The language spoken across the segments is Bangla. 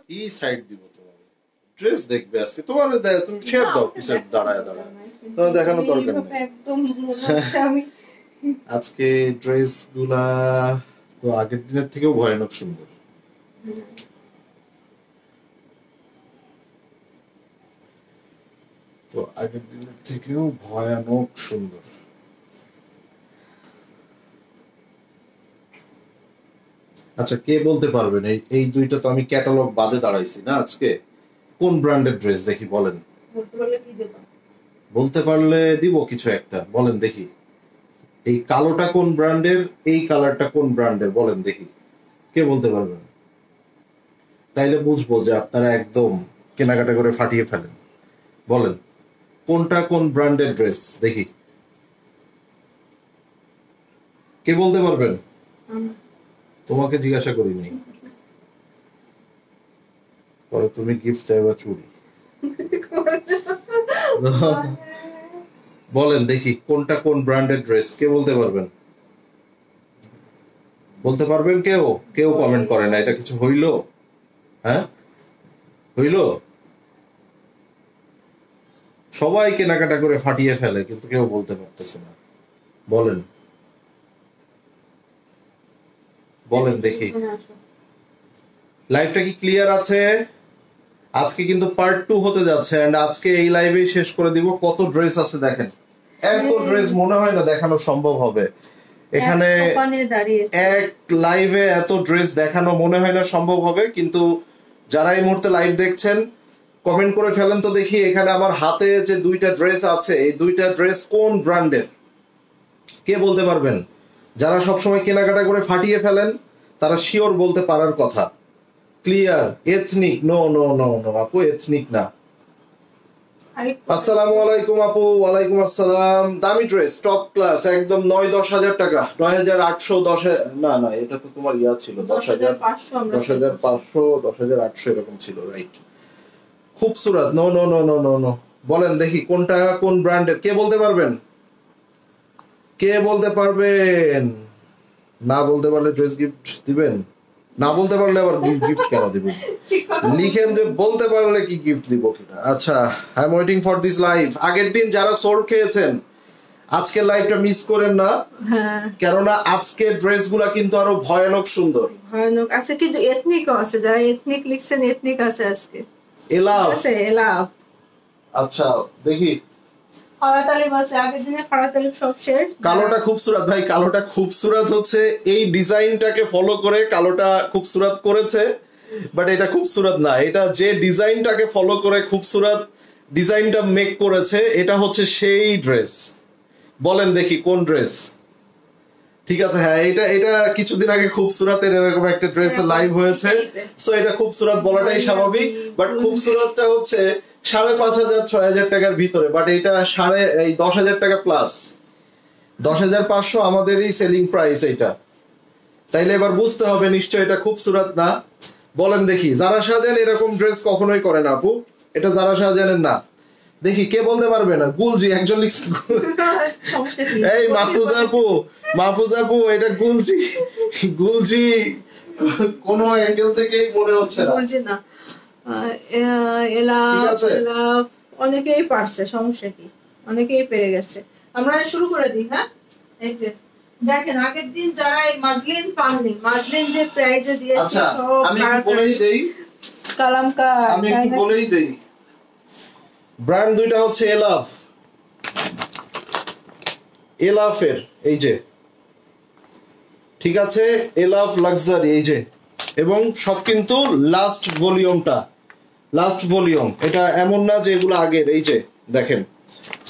কি সাইড দিব তোমার ড্রেস দেখবে আজকে তোমার তুমি শেয়ার দাও পিছে দাঁড়ায় দাঁড়ায় তোমার দেখানো দরকার নেই একদম মনে হচ্ছে আমি আজকে ড্রেস গুলা তো আগের দিনের থেকেও ভয়ানক সুন্দর তো আগের দিনের থেকেও ভয়ানক সুন্দর আচ্ছা কে বলতে পারবেন এই দুইটা তো আমি ক্যাটালগ বাদে দাঁড়াইছি না আজকে কোন ব্র্যান্ডের ড্রেস দেখি বলেন বলতে পারলে দিব কিছু একটা বলেন দেখি এই কালোটা কোন ব্র্যান্ডের এই কালারটা কোন ব্র্যান্ডের বলেন দেখি কে বলতে পারবেন তাইলে বুঝবো যে আপনারা একদম কেনাকাটা করে ফাটিয়ে ফেলেন বলেন কোনটা কোন ব্র্যান্ডের ড্রেস দেখি কে বলতে পারবেন তোমাকে জিজ্ঞাসা করিনি পরে তুমি গিফট চাইবা চুরি বলেন দেখি কোনটা কোন ব্র্যান্ডের ড্রেস কে বলতে পারবেন বলতে পারবেন কেউ কেউ কমেন্ট করে না এটা কিছু হইলো হ্যাঁ হইলো সবাই কেনাকাটা করে ফাটিয়ে ফেলে কিন্তু কেউ বলতে পারতেছে না বলেন বলেন দেখি লাইভটা কি ক্লিয়ার আছে আজকে কিন্তু পার্ট 2 হতে যাচ্ছে এন্ড আজকে এই লাইভে শেষ করে দিব কত ড্রেস আছে দেখেন এত ড্রেস মনে হয় না দেখানো সম্ভব হবে এখানে এক লাইভে এত ড্রেস দেখানো মনে হয় না সম্ভব হবে কিন্তু যারা এই মুহূর্তে লাইভ দেখছেন কমেন্ট করে ফেলেন তো দেখি এখানে আমার হাতে যে দুইটা ড্রেস আছে এই দুইটা ড্রেস কোন ব্র্যান্ডের কে বলতে পারবেন যারা সব সময় কেনাকাটা করে ফাটিয়ে ফেলেন তারা শিওর বলতে পারার কথা clear ethnic no no no no আপু এথনিক না আসসালামু আলাইকুম আপু ওয়ালাইকুম আসসালাম দামি ড্রেস টপ ক্লাস একদম 9-10 হাজার টাকা 9810 না না এটা তো তোমার ইয়া ছিল 10500 এরকম ছিল রাইট খুবসুরত no no no no no no বলেন দেখি কোনটা কোন ব্র্যান্ডের কে বলতে পারবেন কে বলতে পারবেন না বলতে পারলে ড্রেস গিফট দিবেন না বলতে পারলে আবার গিফট কেন দিবেন লিখেন যে বলতে পারলে কি গিফট দিব কিনা আচ্ছা I am waiting for this live আগের দিন যারা সোল্ড খেয়েছেন আজকের লাইভটা মিস করেন না কেননা আজকে ড্রেসগুলা কিন্তু আরো ভয়ানক সুন্দর ভয়ানক আছে কিন্তু এথনিকও আছে যারা এথনিক লিখছেন এথনিক আছে আজকে এলাফ আছে এলাফ আচ্ছা দেখি ফারাতালিব আছে আগের দিনে ফারাতালিব সব শেষ কালোটা খুবসুরত ভাই কালোটা খুবসুরত হচ্ছে এই ডিজাইনটাকে ফলো করে কালোটা খুবসুরত করেছে বাট এটা খুবসুরত না এটা যে ডিজাইনটাকে ফলো করে খুবসুরত ডিজাইনটা মেক করেছে এটা হচ্ছে সেই ড্রেস বলেন দেখি কোন ড্রেস ঠিক আছে হ্যাঁ এটা এটা কিছুদিন আগে খুবসুরতের এরকম একটা ড্রেসের লাইভ হয়েছে সো এটা খুবসুরত বলাটাই স্বাভাবিক বাট খুবসুরতটা হচ্ছে 5,500-6,000 টাকার ভিতরে বাট এটা 10,000 টাকা প্লাস 10,500 আমাদেরই সেলিং প্রাইস এটা তাইলে এবার বুঝতে হবে নিশ্চয় এটা খুবসুরত না বলেন দেখি যারা শাহজাহান এরকম ড্রেস কখনোই করে না আপু এটা যারা শাহজাহানের না দেখি কে বলতে পারবে না গুলজি একজন লিখছে এই মাহফুজ আপু এটা গুলজি গুলজি কোন অ্যাঙ্গেল থেকে মনে হচ্ছে না গুলজি না অনেকেই পারছে সমস্যা কি অনেকেই পেরে গেছে আমরা শুরু করে দিই হ্যাঁ এই যে দেখেন আগের দিন যারা এই মাজলিন পাননি মাজলিন যে প্রাইজে দিয়েছে আচ্ছা আমি একটু বলেই দেই কালামকা আমি একটু বলেই দেই ব্র্যান্ড দুইটা হচ্ছে এলাফের এই যে ঠিক আছে এলাফ লাক্সারি এই যে এবং সব কিন্তু লাস্ট ভলিউম এটা এমন না যে এগুলো আগের এই যে দেখেন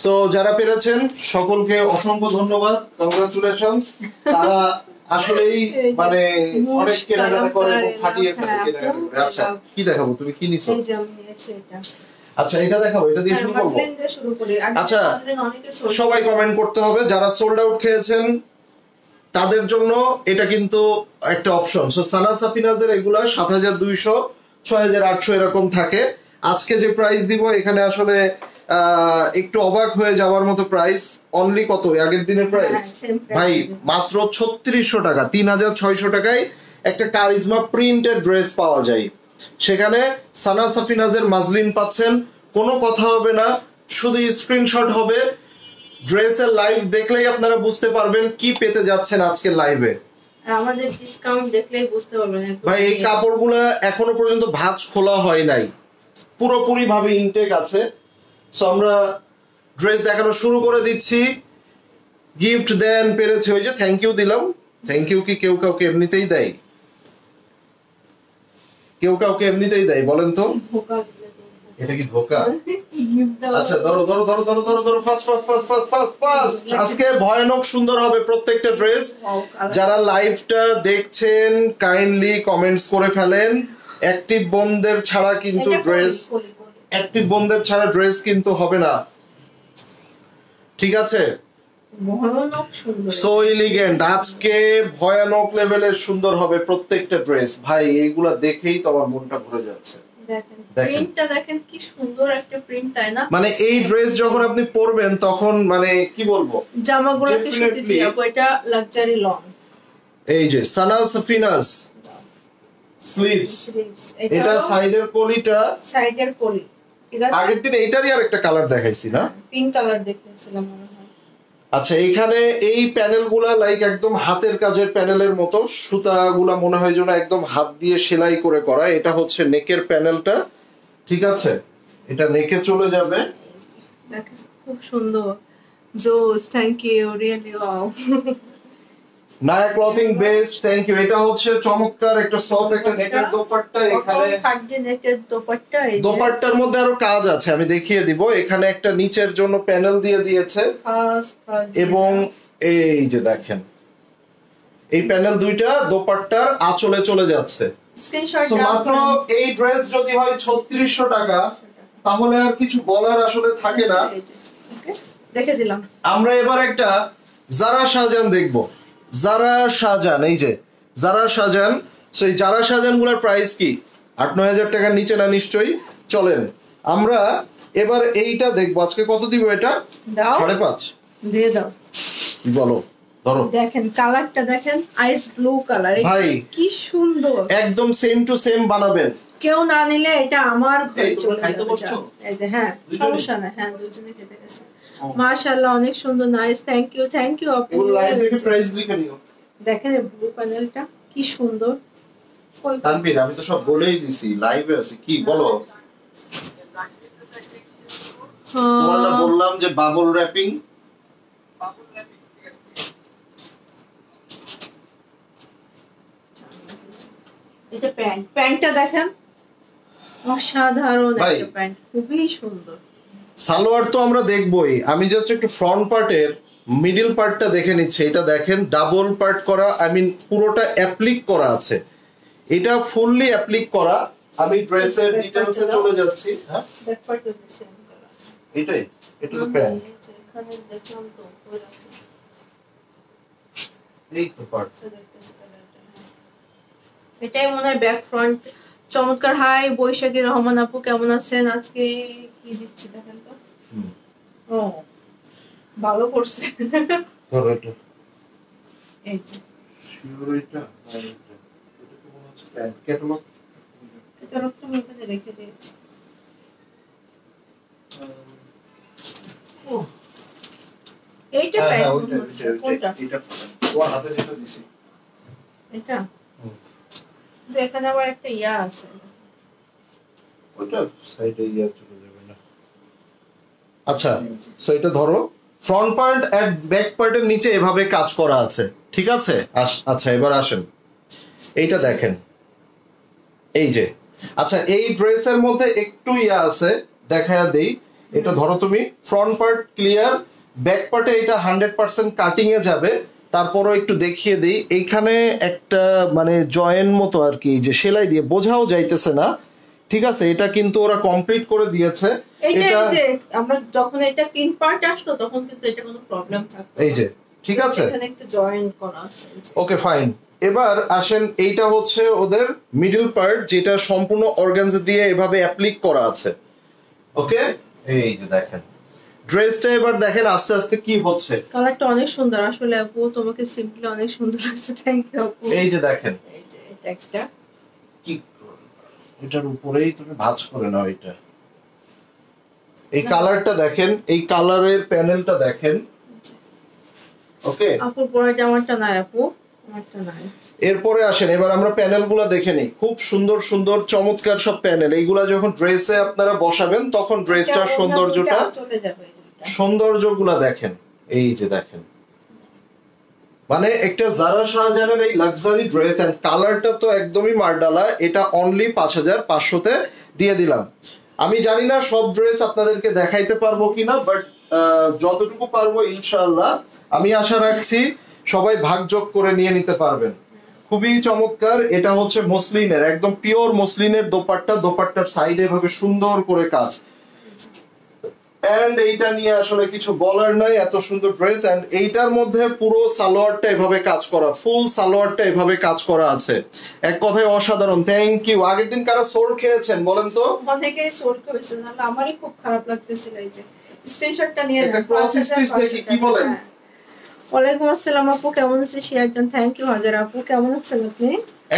সো যারা পেরেছেন সকলকে অসংখ্য ধন্যবাদ কংগ্রাচুলেশনস তারা আসলেই মানে অনেক কেনাকাটা করে ফাটিয়ে ফেলে কেনাকাটা করে আচ্ছা কি দেখাবো তুমি কি নিছো এই যে আমি নিয়েছি এটা আচ্ছা এটা দেখাবো এটা দিয়ে শুরু করব আচ্ছা সবাই কমেন্ট করতে হবে যারা সোল্ড আউট খেয়েছেন তাদের জন্য এটা কিন্তু একটা অপশন সো সানা সাফিনাজের এগুলা 7,200 6,800 এরকম থাকে আজকে যে প্রাইস দিব এখানে আসলে একটু অবাক হয়ে যাওয়ার মতো প্রাইস অনলি কত আগের দিনের প্রাইস ভাই মাত্র 3600 টাকা 3,600 টাকায় একটা কারিজমা প্রিন্টেড ড্রেস পাওয়া যায়। সেখানে সানা সাফিনাজের মাজলিন পাচ্ছেন, কোনো কথা হবে না, শুধু স্ক্রিনশট হবে। ড্রেসের লাইভ দেখলেই আপনারা বুঝতে পারবেন কি পেতে যাচ্ছেন আজকের লাইভে। আমাদের ডিসকাউন্ট দেখলেই বুঝতে পারবেন। ভাই এই কাপড়গুলো এখনো পর্যন্ত ভাঁজ খোলা হয় নাই, পুরোপুরি ভাবে ইনটেক আছে। সো আমরা ড্রেস দেখানো শুরু করে দিচ্ছি। গিফট দেন পেরেছে, ওই যে থ্যাংক ইউ দিলাম। থ্যাংক ইউ কি কেউ কাউকে এমনিতেই দেয়? কেউ কাউকে এমনিতেই দেয় বলেন তো? এটা কি ধোকা? আচ্ছা ধরো ধরো ধরো ধরো ধরো ধরো, fast fast fast fast fast fast. আজকে ভয়ানক সুন্দর হবে প্রত্যেকটা ড্রেস। যারা লাইভটা দেখছেন কাইন্ডলি কমেন্টস করে ফেলেন। অ্যাক্টিভ বোনদের ছাড়া কিন্তু ড্রেস, অ্যাক্টিভ বোনদের ছাড়া ড্রেস কিন্তু হবে না, ঠিক আছে? সো এলিগেন্ট, আজকে ভয়ানক লেভেলের সুন্দর হবে প্রত্যেকটা ড্রেস। ভাই এইগুলা দেখেই তো আমার মনটা ভরে যাচ্ছে। দেখেন প্রিন্টটা দেখেন কি সুন্দর একটা প্রিন্ট, তাই না? মানে এই ড্রেস যখন আপনি পরবেন তখন মানে কি বলবো, জামাগুলোকে শুকিয়েছি আপু, এটা লাক্সারি লং। এই যে সানা সাফিনাস স্লিভস, এটা সাইডের কলিটা, সাইডের কলি, ঠিক আছে? আগের দিন এইটারই আরেকটা কালার দেখাইছি না? পিঙ্ক কালার দেখিয়েছিলাম মনে হয়। আচ্ছা এখানে এই প্যানেলগুলা লাইক একদম হাতের কাজের প্যানেলের মতো, সুতাগুলা মনে হয় যেন একদম হাত দিয়ে সেলাই করে করা। এটা হচ্ছে নেকের প্যানেলটা, ঠিক আছে? এটা নেকে চলে যাবে। দেখেন খুব সুন্দর, জোস, thank you, really wow. Naya clothing best, thank you. এটা হচ্ছে চমৎকার একটা সফট একটা নেকের দোপাট্টা। এখানে খাদ্যে নেকের দোপাট্টা, এই দোপাট্টার মধ্যে আরো কাজ আছে, আমি দেখিয়ে দিব। এখানে একটা নিচের জন্য প্যানেল দিয়ে দিয়েছে, এবং এই যে দেখেন এই প্যানেল দুইটা দোপাট্টার আঁচলে চলে যাচ্ছে। স্ক্রিনশট মাত্র এই ড্রেস যদি হয় 3600 টাকা, তাহলে আর কিছু বলার আসলে থাকে না। দেখে দিলাম। আমরা এবার একটা জারা শাহজাহান দেখবো। জারা শাহজাহান, এই যে জারা শাহজাহান। সেই জারা শাহজাহান গুলার প্রাইস কি 8-9 হাজার টাকার নিচে না নিশ্চয়ই। চলেন আমরা এবার এইটা দেখবো। আজকে কত দিব এটা? 5.5 দিয়ে দাও। কি বলো? ধরো দেখেন কালারটা দেখেন, আইস ব্লু কালার, ভাই কি সুন্দর, একদম সেম টু সেম বানাবেন। কেউ না নিলে এটা আমার ঘরে চলে খাইতে যাবে। বসছো? এই যে হ্যাঁ, সমস্যা না, হ্যাঁ দুজনে খেতে গেছে। মাশাআল্লাহ অনেক সুন্দর, নাইস, থ্যাংক ইউ আপু। ফুল লাইভ দেখে প্রাইস লিখে নিও। দেখেন এই ব্লু প্যানেলটা কি সুন্দর। তানভীর আমি তো সব বলেই দিছি, লাইভে আছি। কি বলো? তোমার না বললাম যে বাবল র‍্যাপিং। এটা প্যান্টটা দেখেন, অসাধারণ একটা প্যান্ট, খুবই সুন্দর। সালোয়ার তো আমরা দেখবই, আমি জাস্ট একটু ফ্রন্ট পার্টের মিডল পার্টটা দেখে নিচ্ছি। এটা দেখেন ডাবল পার্ট করা, আই মিন পুরোটা অ্যাপ্লিক করা আছে। এটা ফুললি অ্যাপ্লিক করা। আমি ড্রেসের ডিটেইলসে চলে যাচ্ছি। হ্যাঁ ব্যাক পার্টও সেম কালার। এটাই, এটা তো প্যান্ট। এখানে দেখলাম তো ওই রকম। এই তো পার্ট। এটাই মনে হয় ব্যাক ফ্রন্ট। চমৎকার। হাই বৈশাখী রহমান আপু, কেমন আছেন? আজকে কি দিচ্ছি দেখেন তো। ও ভালো করছে। ধরো এটা। এই যে শিওর এটা, এটা তো মনে হচ্ছে প্যান্ট। ক্যাটালগ ক্যাটালগটা আমি এখানে রেখে দিয়েছি। এইটা প্যান্ট কোনটা? এটা তোমার হাতে যেটা দিছি এটা। কিন্তু এখানে আবার একটা ইয়া আছে, ওটা সাইডে ইয়া চলে যাবে না। আচ্ছা সো এটা ধরো ফ্রন্ট পার্ট এন্ড ব্যাক পার্টের নিচে এভাবে কাজ করা আছে, ঠিক আছে? আচ্ছা এবার আসেন এইটা দেখেন, এই যে। আচ্ছা এই ড্রেসের মধ্যে একটু ইয়া আছে, দেখায়া দেই। এটা ধরো তুমি ফ্রন্ট পার্ট ক্লিয়ার, ব্যাক পার্টে এটা 100% কাটিং এ যাবে। তারপরও একটু দেখিয়ে দিই, এইখানে একটা মানে জয়েন্ট মতো আর কি, যে সেলাই দিয়ে বোঝাও যাইতেছে না, ঠিক আছে? এটা কিন্তু ওরা কমপ্লিট করে দিয়েছে। এটা যে আমরা যখন এটা তিন পার্ট আসতো তখন কিন্তু এটা কোনো প্রবলেম থাকতো না। এই যে ঠিক আছে, এখানে একটা জয়েন্ট করা আছে। Okay fine. এবার আসেন এইটা হচ্ছে ওদের মিডল পার্ট, যেটা সম্পূর্ণ অর্গানজা দিয়ে এভাবে অ্যাপ্লিক করা আছে। ওকে এই যে দেখেন ড্রেসটা, এবার দেখেন আস্তে আস্তে কি হচ্ছে। কালারটা অনেক সুন্দর আসলে আপু, তোমাকে সিম্পলি অনেক সুন্দর লাগছে, থ্যাংক ইউ আপু। এই যে দেখেন এটা একটা কি এটার উপরেই তুমি ভাঁজ করে নাও। এটা এই কালারটা দেখেন, এই কালারের প্যানেলটা দেখেন। ওকে, আপুর পরে জামাটা নাই আপু, আমারটা নাই। এরপরে আসেন এবার আমরা প্যানেলগুলো দেখে নিই। খুব সুন্দর সুন্দর চমৎকার সব প্যানেল। এইগুলা যখন ড্রেসে আপনারা বসাবেন তখন ড্রেসটার সৌন্দর্যটা, চলে যাবে এই দুইটা। সৌন্দর্যগুলা দেখেন। এই যে দেখেন, মানে একটা জারা শাহজাহানের এই লাক্সারি ড্রেস এন্ড কালারটা তো একদমই মারডালা। এটা অনলি 5500 তে দিয়ে দিলাম। আমি জানি না সব ড্রেস আপনাদেরকে দেখাইতে পারবো কিনা, বাট যতটুকু পারবো ইনশাআল্লাহ আমি আশা রাখছি সবাই ভাগযোগ করে নিয়ে নিতে পারবেন। খুবই চমৎকার। এটা হচ্ছে মসলিনের, একদম পিওর মসলিনের দোপাট্টা। দোপাট্টার সাইডে এভাবে সুন্দর করে কাজ। এন্ড এইটা নিয়ে আসলে কিছু বলার নাই, এত সুন্দর ড্রেস। এন্ড এইটার মধ্যে পুরো সালোয়ারটা এভাবে কাজ করা, ফুল সালোয়ারটা এভাবে কাজ করা আছে। এক কথায় অসাধারণ। Thank you. আগের দিন কারা সোর খেয়েছেন বলেন তো? অনেকেই সোর খেয়েছে, নাহলে আমারই খুব খারাপ লাগতেছিল। এই যে স্ক্রিনশটটা নিয়ে একটা ক্রস স্টিচ দেখি, কি বলেন? ওয়ালাইকুম আসসালাম আপু, কেমন আছেন? শিয়ারজন থ্যাংক ইউ হাজার। আপু কেমন আছেন আপনি?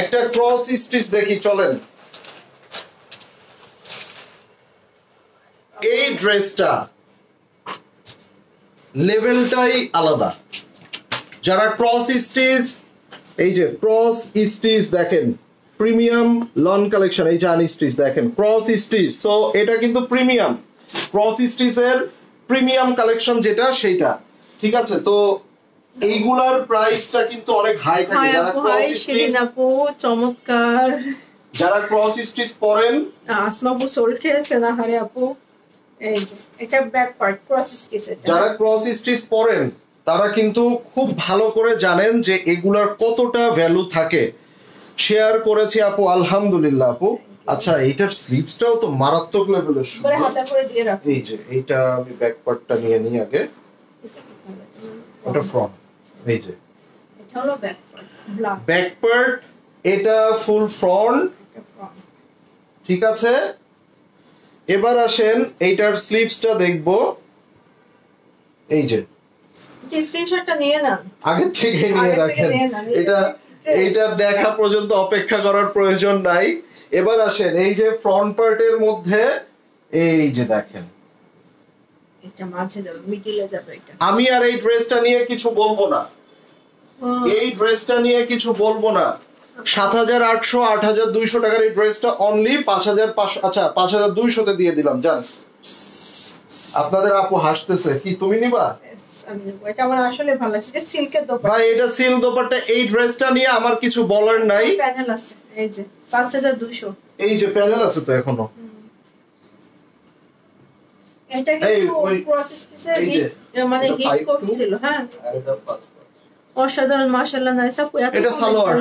একটা ক্রস স্টিচ দেখি, চলেন। এই ড্রেসটা লেভেলটাই আলাদা। যারা ক্রস স্টিচ, এই যে ক্রস স্টিচ দেখেন, প্রিমিয়াম লন কালেকশন। এই যে আন স্টিচ দেখেন, ক্রস স্টিচ। সো এটা কিন্তু প্রিমিয়াম, ক্রস স্টিচের প্রিমিয়াম কালেকশন যেটা, সেইটা ঠিক আছে। তো এইগুলার প্রাইসটা কিন্তু অনেক হাই থাকে। যারা ক্রস স্টিচ, আপু চমৎকার, যারা ক্রস স্টিচ পরেন, আসমা আপু সোল খেয়েছে না হারে আপু। এই যে এটা ব্যাক পার্ট ক্রস স্টিচ। যারা ক্রস স্টিচ পরেন তারা কিন্তু খুব ভালো করে জানেন যে এগুলার কতটা ভ্যালু থাকে। শেয়ার করেছি আপু, আলহামদুলিল্লাহ আপু। আচ্ছা, এইটার স্লিভসটাও তো মারাত্মক লেভেলের করে হাতে করে দিয়ে রাখো। এই যে এইটা আমি ব্যাক পার্টটা নিয়ে নিই আগে। এটা ফ্রন্ট, এই যে এটা হলো back part, black back part, এটা ফুল ফ্রন্ট, ঠিক আছে। এবার আসেন এইটার স্লিভসটা দেখবো। এই যে স্ক্রিনশটটা নিয়ে নেন, আগে থেকে নিয়ে রাখেন। এটা এইটা দেখা পর্যন্ত অপেক্ষা করার প্রয়োজন নাই। এবার আসেন এই যে ফ্রন্ট পার্টের মধ্যে, এই যে দেখেন, এটা মাঝে যাবে, মিডলে যাবে। এটা আমি আর এই ড্রেসটা নিয়ে কিছু বলবো না, এই ড্রেসটা নিয়ে কিছু বলবো না। ৭৮০০ ৮২০০ টাকার এই ড্রেসটা অনলি ৫৫০০, আচ্ছা ৫২০০ তে দিয়ে দিলাম। জাস্ট আপনাদের আপু হাসতেছে, কি তুমি নিবা? এটা আমার আসলে ভালো লাগছে। এটা সিল্কের দোপাট্টা ভাই, এটা সিল্ক দোপাট্টা। এই ড্রেসটা নিয়ে আমার কিছু বলার নাই। প্যানেল আছে, এই যে ৫২০০। এই যে প্যানেল আছে তো এখনো। এটা কিন্তু প্রসেসে মানে হিট করছিল। হ্যাঁ, অসাধারণ, মাশাআল্লাহ, নাইস আপু। এটা সালোয়ার।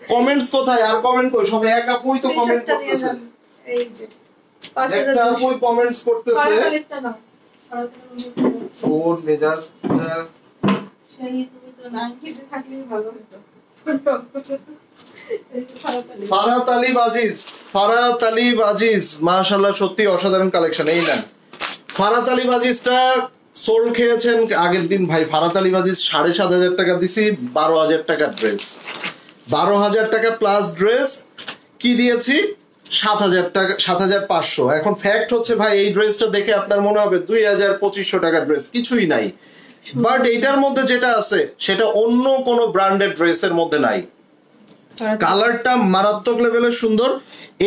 কমেন্টস কোথায়? আর কমেন্ট কই? সবাই এক আপুই তো কমেন্ট করতেছে। এই যে একটা আপুই কমেন্টস করতেছে। ওর মেজাজটা সেই, তুমি তো 9 কেজি থাকলেই ভালো হতো। ফারাত আলী বাজিজ, মাশাআল্লাহ, সত্যি অসাধারণ কালেকশন। এই না, ফারাত আলী বাজিজটা সোল খেয়েছেন আগের দিন ভাই। ফারাত আলী বাজিজ ৭৫০০ টাকা দিছি, ১২,০০০ টাকার ড্রেস, ১২,০০০ টাকা প্লাস ড্রেস কি দিয়েছি, ৭,০০০ টাকা, ৭,৫০০। এখন ফ্যাক্ট হচ্ছে ভাই, এই ড্রেসটা দেখে আপনার মনে হবে ২,২৫০ টাকার ড্রেস, কিছুই নাই। বাট এইটার মধ্যে যেটা আছে সেটা অন্য কোন ব্র্যান্ডেড ড্রেসের মধ্যে নাই। কালারটা মারাত্মক লেভেলের সুন্দর।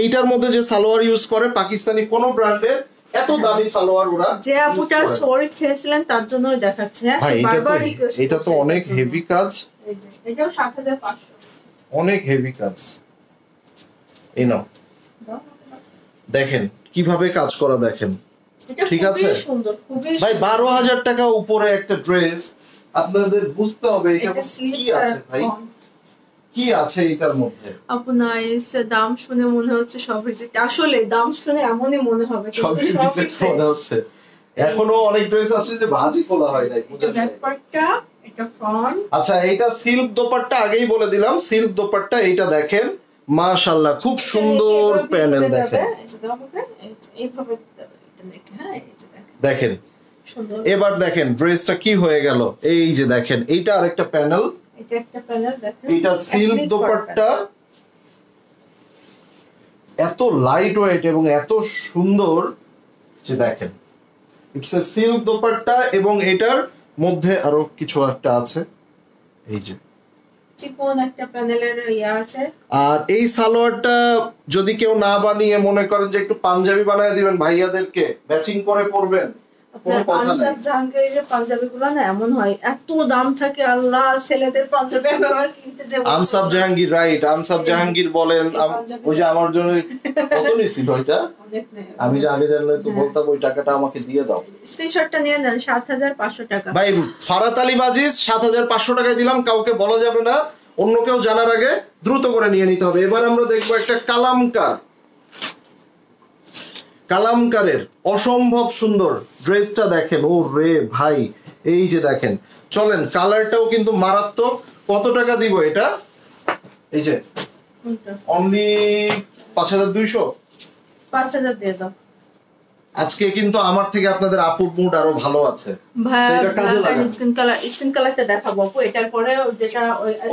এইটার মধ্যে যে সালোয়ার ইউজ করে পাকিস্তানি কোন ব্র্যান্ডে, এত দামি সালোয়ার ওরা যে আপুটা সোল খেয়েছিলেন তার জন্যই দেখাচ্ছে। হ্যাঁ, বারবার রিকোয়েস্ট, এটা তো অনেক হেভি কাজ। এই যে এটাও ৭৫০০, অনেক হেভি কাজ। এই নাও, দেখেন কিভাবে কাজ করা, দেখেন, ঠিক আছে ভাই। ১২,০০০ টাকা উপরে একটা ড্রেস, আপনাদের বুঝতে হবে এটা কি আছে ভাই, কি আছে এটার মধ্যে। আপু নাইস, দাম শুনে মনে হচ্ছে সব রিজেক্ট। আসলে দাম শুনে এমনই মনে হবে, সব রিজেক্ট মনে হচ্ছে। এখনো অনেক ড্রেস আছে যে ভাজি খোলা হয় নাই, বুঝা যায়। এটা ফ্রন্ট। আচ্ছা, এটা সিল্ক দোপাট্টা, আগেই বলে দিলাম সিল্ক দোপাট্টা। এইটা দেখেন, মাশাআল্লাহ, খুব সুন্দর প্যানেল। দেখেন, এইভাবে দেখেন। এবার দেখেন ড্রেসটা কি হয়ে গেল। এই যে দেখেন, এইটা আরেকটা প্যানেল, এটা একটা প্যানেল দেখেন, এটা সিল্ক দোপাট্টা, এত লাইট ওয়েট এবং এত সুন্দর যে দেখেন, ইটস এ সিল্ক দোপাট্টা এবং এটার মধ্যে আরো কিছু একটা আছে, এই যে চিকন একটা প্যানেলের ইয়া আছে। আর এই সালোয়ারটা যদি কেউ না বানিয়ে মনে করেন যে একটু পাঞ্জাবি বানায় দিবেন ভাইয়াদেরকে, ম্যাচিং করে পরবেন, কোনো কথা নাই। আনসার জাহাঙ্গীরের পাঞ্জাবি গুলো না এমন হয়, এত দাম থাকে আল্লাহ, ছেলেদের পাঞ্জাবি ব্যবহার কিনতে যে আনসাব জাহাঙ্গীর, রাইট, আনসাব জাহাঙ্গীর বলেন, ওই যে আমার জন্য কত নিছিল ওইটা, অনেক নেই। আমি যে আগে জানলে তো বলতাম ওই টাকাটা আমাকে দিয়ে দাও। স্ক্রিনশটটা নিয়ে নেন, ৭৫০০ টাকা। ভাই ফারাত আলী বাজিজ ৭৫০০ টাকায় দিলাম, কাউকে বলা যাবে না, অন্য কেউ জানার আগে দ্রুত করে নিয়ে নিতে হবে। এবার আমরা দেখবো একটা কালামকার, কালামকারের অসম্ভব সুন্দর ড্রেসটা দেখেন, ও রে ভাই, এই যে দেখেন, চলেন কালারটাও কিন্তু মারাত্মক। কত টাকা দিব এটা? এই যে অনলি ৫,২০০। ৫,০০০ দিয়ে দাও। আজকে কিন্তু আমার থেকে আপনাদের আপুর মুড আরো ভালো আছে, সেটা কাজে লাগান। স্কিন কালারটা দেখাবো আপু, এটার পরে যেটা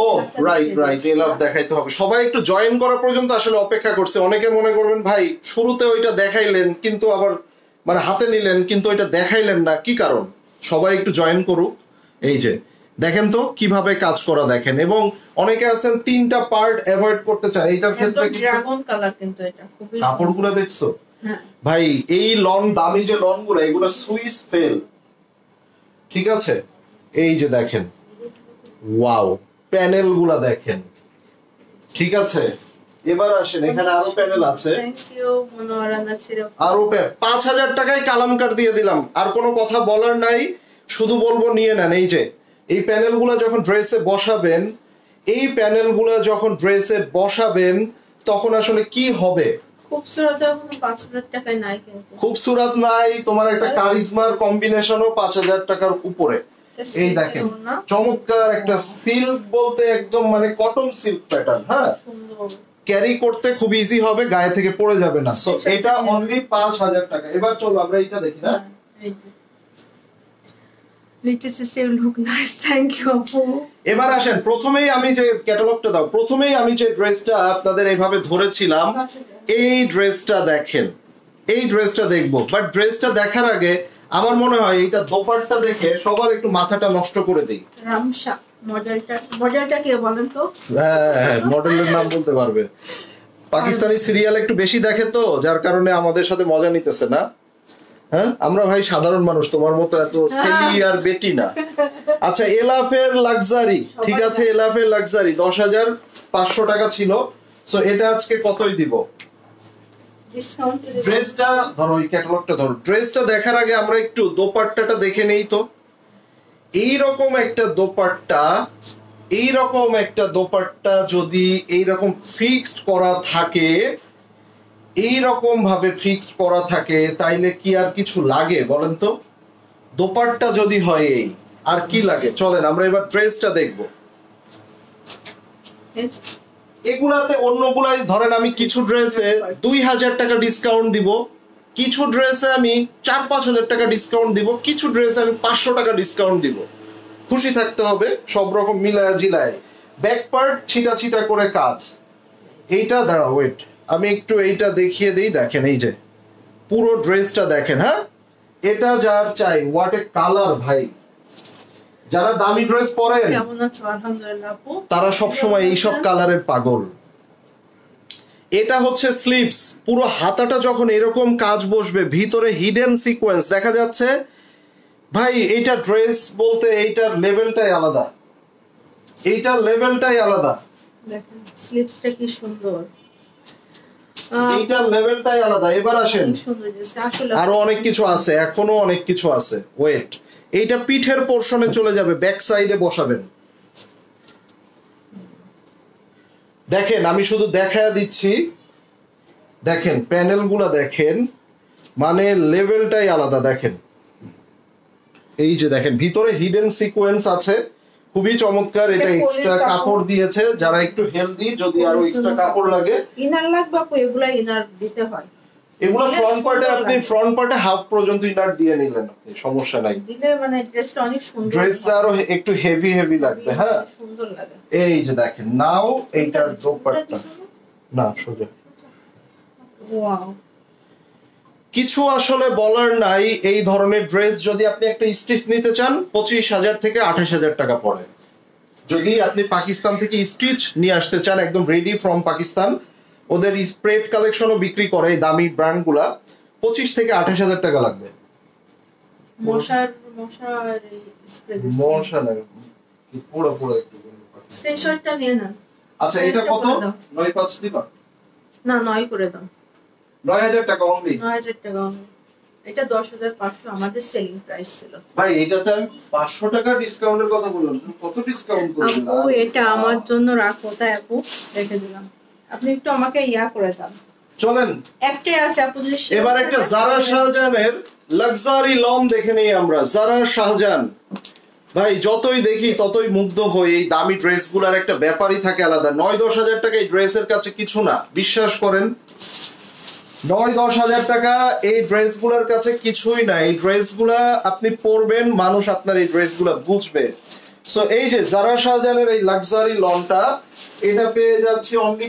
ও রাইট রাইট, এলাভ দেখাইতে হবে। সবাই একটু জয়েন করা পর্যন্ত আসলে অপেক্ষা করছে। অনেকে মনে করবেন ভাই শুরুতে ওইটা দেখাইলেন কিন্তু আবার মানে হাতে নিলেন কিন্তু ওইটা দেখাইলেন না, কি কারণ? সবাই একটু জয়েন করুক। এই যে দেখেন তো কিভাবে কাজ করা দেখেন, এবং অনেকে আছেন 3টা পার্ট অ্যাভয়েড করতে চান, এইটার ক্ষেত্রে ড্রাগন কালার, কিন্তু এটা খুবই কাপড়গুলো দেখছো ভাই, এই লন দামি যে লন গুলো এগুলো সুইস ফেল, ঠিক আছে? এই যে দেখেন, ওয়াও, প্যানেল গুলা দেখেন, ঠিক আছে? এবার আসেন, এখানে আরো প্যানেল আছে, আরো ৫,০০০ টাকায় কালামকার দিয়ে দিলাম, আর কোনো কথা বলার নাই, শুধু বলবো নিয়ে নেন। এই যে এই প্যানেল গুলা যখন ড্রেসে বসাবেন, এই প্যানেল গুলা যখন ড্রেসে বসাবেন তখন আসলে কি হবে? খুবসুরত ৫,০০০ টাকায় নাই, কিন্তু খুবসুরত নাই, তোমার একটা কারিজমার কম্বিনেশনও ৫,০০০ টাকার উপরে। এই দেখেন চমৎকার একটা সিল্ক, বলতে একদম মানে কটন সিল্ক প্যাটার্ন, হ্যাঁ, ক্যারি করতে খুব ইজি হবে, গায়ে থেকে পড়ে যাবে না। সো এটা অনলি ৫,০০০ টাকা। এবার চলো আমরা এটা দেখি না, এবার আসেন, প্রথমেই আমি যে ক্যাটালগটা দাও, প্রথমেই আমি যে ড্রেসটা আপনাদের এইভাবে ধরেছিলাম, এই ড্রেসটা দেখেন, এই ড্রেসটা দেখবো। বাট ড্রেসটা দেখার আগে আমার মনে হয় এইটা দোপাট্টা দেখে সবার একটু মাথাটা নষ্ট করে দেই। রামশা মডেলটা কে বলেন তো? হ্যাঁ, মডেলের নাম বলতে পারবে। পাকিস্তানি সিরিয়াল একটু বেশি দেখে তো, যার কারণে আমাদের সাথে মজা নিতেছে না। হ্যাঁ, আমরা ভাই সাধারণ মানুষ, তোমার মতো এত সেলি আর বেটি না। আচ্ছা, এলাফের লাক্সারি, ঠিক আছে, এলাফের লাক্সারি ১০,৫০০ টাকা ছিল। সো এটা আজকে কতই দিব? ড্রেসটা ধরো, ওই ক্যাটালগটা ধরো। ড্রেসটা দেখার আগে আমরা একটু দোপাট্টাটা দেখে নেই তো। এইরকম একটা দোপাট্টা, এইরকম একটা দোপাট্টা যদি এইরকম ফিক্সড করা থাকে, এইরকম ভাবে ফিক্সড করা থাকে, তাইলে কি আর কিছু লাগে বলেন তো? দোপাট্টা যদি হয় এই, আর কি লাগে? চলেন আমরা এবার ড্রেসটা দেখব। এগুলাতে অন্যগুলাই ধরেন আমি কিছু ড্রেসে ২,০০০ টাকা ডিসকাউন্ট দিব, কিছু ড্রেসে আমি ৪-৫,০০০ টাকা ডিসকাউন্ট দিব, কিছু ড্রেসে আমি ৫০০ টাকা ডিসকাউন্ট দিব। খুশি থাকতে হবে সব রকম মিলায়া জিলায়। ব্যাক পার্ট ছিটা ছিটা করে কাজ। এইটা দাঁড়া, ওয়েট, আমি একটু এইটা দেখিয়ে দিই। দেখেন এই যে পুরো ড্রেসটা দেখেন, হ্যাঁ, এটা যার চাই, হোয়াট এ কালার ভাই। যারা দামি ড্রেস পরেন তারা সবসময় এইসব কালারের পাগল। এটা হচ্ছে স্লিভস, পুরো হাতাটা যখন এরকম কাজ বসবে, ভিতরে হিডেন সিকোয়েন্স দেখা যাচ্ছে ভাই। এইটা ড্রেস বলতে এইটার লেভেলটাই আলাদা, এইটার লেভেলটাই আলাদা। দেখেন স্লিভসটা কি সুন্দর, এইটার লেভেলটাই আলাদা। এবার আসেন, আরো অনেক কিছু আছে, এখনো অনেক কিছু আছে, ওয়েট। এইটা পিঠের পোরশনে চলে যাবে, ব্যাক সাইডে বসাবেন। দেখেন আমি শুধু দেখায়া দিচ্ছি, দেখেন প্যানেলগুলা দেখেন, মানে লেভেলটাই আলাদা। দেখেন এই যে দেখেন ভিতরে হিডেন সিকোয়েন্স আছে, খুবই চমৎকার। এটা এক্সট্রা কাপড় দিয়েছে, যারা একটু হেলদি যদি আরো এক্সট্রা কাপড় লাগে, ইনার লাগবে আপু, এগুলা ইনার দিতে হয়। এগুলো ফ্রন্ট পার্টে হাফ পর্যন্ত ইনার দিয়ে নিলেন আপনি, সমস্যা নাই। দিলে মানে ড্রেসটা অনেক সুন্দর, ড্রেসটা আরো একটু হেভি লাগবে। হ্যাঁ সুন্দর লাগে। এই যে দেখেন নাও এইটার দোপাট্টা না সোজা। ওয়াও, কিছু আসলে বলার নাই। এই ধরনের ড্রেস যদি আপনি একটা স্টিচ নিতে চান 25,000 থেকে 28,000 টাকা পড়ে। যদি আপনি পাকিস্তান থেকে স্টিচ নিয়ে আসতে চান একদম রেডি ফ্রম পাকিস্তান, ওদের স্প্রেড কালেকশনও বিক্রি করে এই দামি ব্র্যান্ড গুলা, 25 থেকে 28,000 টাকা লাগবে। মশার স্প্রে দিচ্ছি। মশা না পুরো একটু স্ক্রিনশটটা নিয়ে নেন। আচ্ছা এটা কত? 9,500 দিবা না 9 করে দাও। 9,000 টাকা অনলি। 9,000 টাকা অনলি। এটা 10,500 আমাদের সেলিং প্রাইস ছিল। ভাই এটাতে আমি 500 টাকা ডিসকাউন্টের কথা বললাম, তুমি কত ডিসকাউন্ট করলে? আপু এটা আমার জন্য রাখো, তাই আপু রেখে দিলাম। আপনি একটু আমাকে করে দেন। চলেন একটাই আছে আপু। এবার একটা জারা শাহজাহানের লাক্সারি লং দেখে নেই আমরা। জারা শাহজাহান ভাই যতই দেখি ততই মুগ্ধ হই। এই দামি ড্রেসগুলোর একটা ব্যাপারই থাকে আলাদা। 9-10,000 টাকা এই ড্রেসের কাছে কিছু না, বিশ্বাস করেন। 9-10,000 টাকা এই ড্রেসগুলোর কাছে কিছুই না। এই ড্রেসগুলা আপনি পরবেন, মানুষ আপনার এই ড্রেসগুলা বুঝবে। সো এই যে জারা শাহজাহানের এই লাক্সারি লনটা, এটা পেয়ে যাচ্ছি অনলি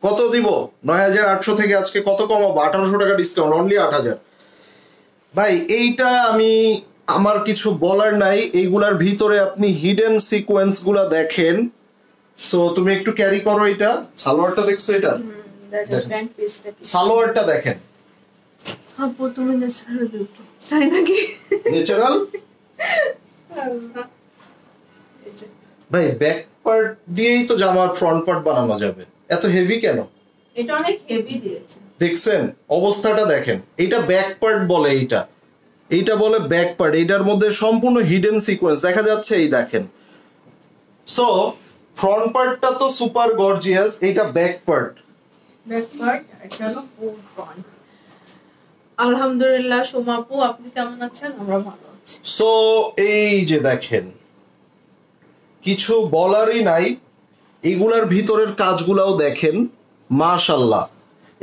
কত দিব? 9,800 থেকে আজকে কত কমাবো? 1,800 টাকা ডিসকাউন্ট, অনলি 8,000। ভাই এইটা আমার কিছু বলার নাই। এইগুলার ভিতরে আপনি হিডেন সিকোয়েন্স গুলা দেখেন। সো তুমি একটু ক্যারি করো। এটা সালোয়ারটা দেখছো? এটা সালোয়ারটা দেখেন আপু, তুমি ন্যাচারাল বিউটি, তাই নাকি? ন্যাচারাল ভাই ব্যাক পার্ট দিয়েই তো জামার ফ্রন্ট পার্ট বানানো যাবে, এত হেভি কেন? এটা অনেক হেভি দিয়েছে, দেখছেন অবস্থাটা দেখেন। এটা ব্যাক পার্ট বলে, এইটা বলে ব্যাক পার্ট। এটার মধ্যে সম্পূর্ণ হিডেন সিকোয়েন্স দেখা যাচ্ছে, এই দেখেন। সো ফ্রন্ট পার্টটা তো সুপার গর্জিয়াস, এটা ব্যাক পার্ট। এটা হলো ফুল ফ্রন্ট। আলহামদুলিল্লাহ। সোমাপু আপনি কেমন আছেন? আমরা ভালো আছি। সো এই যে দেখেন, কিছু বলারই নাই। এগুলার ভিতরের কাজগুলাও দেখেন, মাশাআল্লাহ।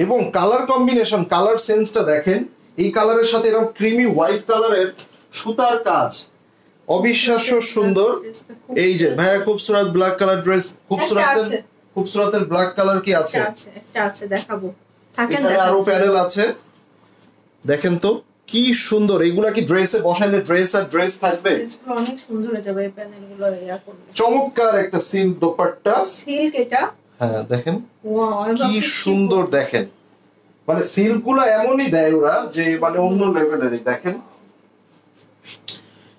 এবং কালার কম্বিনেশন, কালার সেন্সটা দেখেন। এই কালারের সাথে এরকম ক্রিমি হোয়াইট কালারের সুতার কাজ, অবিশ্বাস্য সুন্দর। এই যে ভাইয়া খুবসুরত ব্ল্যাক কালার ড্রেস, খুবসুরতের ব্ল্যাক কালার কি আছে? একটা আছে, দেখাবো। থাকেন, এখানে আরো প্যানেল আছে, দেখেন তো কি সুন্দর। এগুলা কি ড্রেসে বসাইলে ড্রেস আর ড্রেস থাকবে? অনেক সুন্দর হয়ে যাবে এই প্যানেলগুলো ইয়া করলে। চমৎকার একটা সিল্ক দোপাট্টা, সিল্ক এটা। হ্যাঁ দেখেন ওয়াও, কি সুন্দর। দেখেন মানে সিল্ক গুলো এমনই দেয় ওরা যে মানে অন্য লেভেলেরই। দেখেন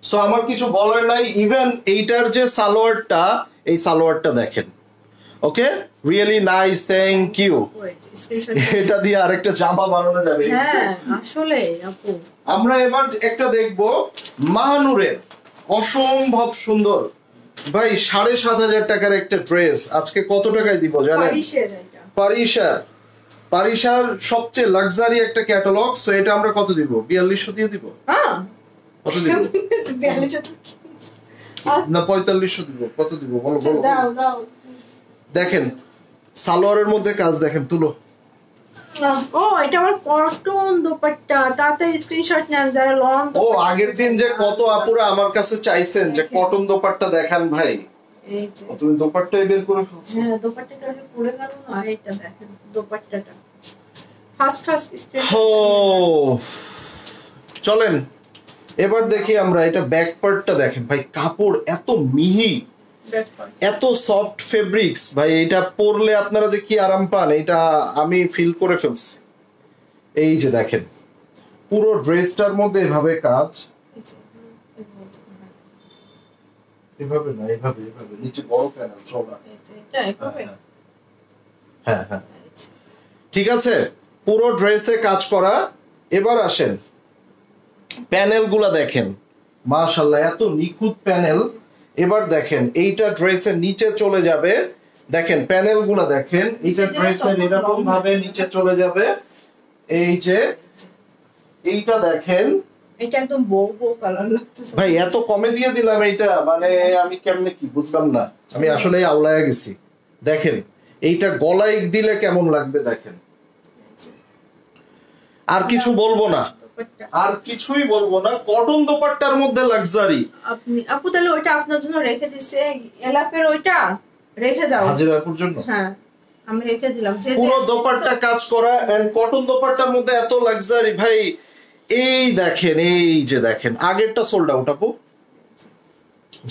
সো আমার কিছু বলার নাই। ইভেন এইটার যে সালোয়ারটা, এই সালোয়ারটা দেখেন। ওকে, রিয়েলি নাইস, থ্যাংক ইউ। এটা দিয়ে আরেকটা জামা বানানো যাবে। হ্যাঁ আসলে আপু, আমরা এবার একটা দেখবো মাহানুরের, অসম্ভব সুন্দর। ভাই 7,500 টাকার একটা ড্রেস আজকে কত টাকায় দিব জানেন? পারিসার সবচেয়ে লাক্সারি একটা ক্যাটালগ। সো এটা আমরা কত দিব? 4200 দিয়ে দিব। কত দিব? 4200 না 4500 দিব? কত দিব বলো? দাও। দেখেন সালোয়ারের মধ্যে কাজ দেখেন, তুলো। ও এটা আবার কটন দোপাট্টা। তাড়াতাড়ি স্ক্রিনশট নেন যারা লং। ও আগের দিন যে কত আপুরা আমার কাছে চাইছেন যে কটন দোপাট্টা দেখান ভাই, এই যে তুমি দোপাট্টাই বের করে ফেলছো। হ্যাঁ দোপাট্টাটা যে পরে গেল না, এটা দেখেন দোপাট্টাটা। First screen. ও চলেন এবার দেখি আমরা এটা ব্যাক পার্টটা দেখেন ভাই। কাপড় এত মিহি, এত সফট ফেব্রিক্স ভাই। এটা পরলে আপনারা যে কি আরাম পান এটা আমি ফিল করে ফেলছি। এই যে দেখেন পুরো ড্রেসটার মধ্যে এভাবে কাজ, এভাবে না, এভাবে নিচে বড় প্যানেল চওড়া। হ্যাঁ ঠিক আছে, পুরো ড্রেসে কাজ করা। এবার আসেন প্যানেলগুলা দেখেন, মাশাআল্লাহ এত নিখুঁত প্যানেল। এবার দেখেন এইটা ড্রেসের নিচে চলে যাবে। দেখেন প্যানেলগুলা দেখেন, এইটা ড্রেসের এরকম ভাবে নিচে চলে যাবে। এই যে এইটা দেখেন, এটা একদম বউ কালার লাগতেছে ভাই। এত কমে দিয়ে দিলাম এইটা, মানে আমি কেমনে কি বুঝলাম না, আমি আসলে আউলায়া গেছি। দেখেন এইটা গলায় দিলে কেমন লাগবে দেখেন, আর কিছু বলবো না, দোপাট্টা আর কিছুই বলবো না। কটন দোপাট্টার মধ্যে লাক্সারি। আপু তাহলে ওইটা আপনার জন্য রেখে দিছে, এলাপের ওইটা রেখে দাও হাজিরা আপুর জন্য। হ্যাঁ আমি রেখে দিলাম। যে পুরো দোপাট্টা কাজ করা এন্ড কটন দোপাট্টার মধ্যে এত লাক্সারি ভাই। এই দেখেন, এই যে দেখেন, আগেরটা সোল্ড আউট আপু।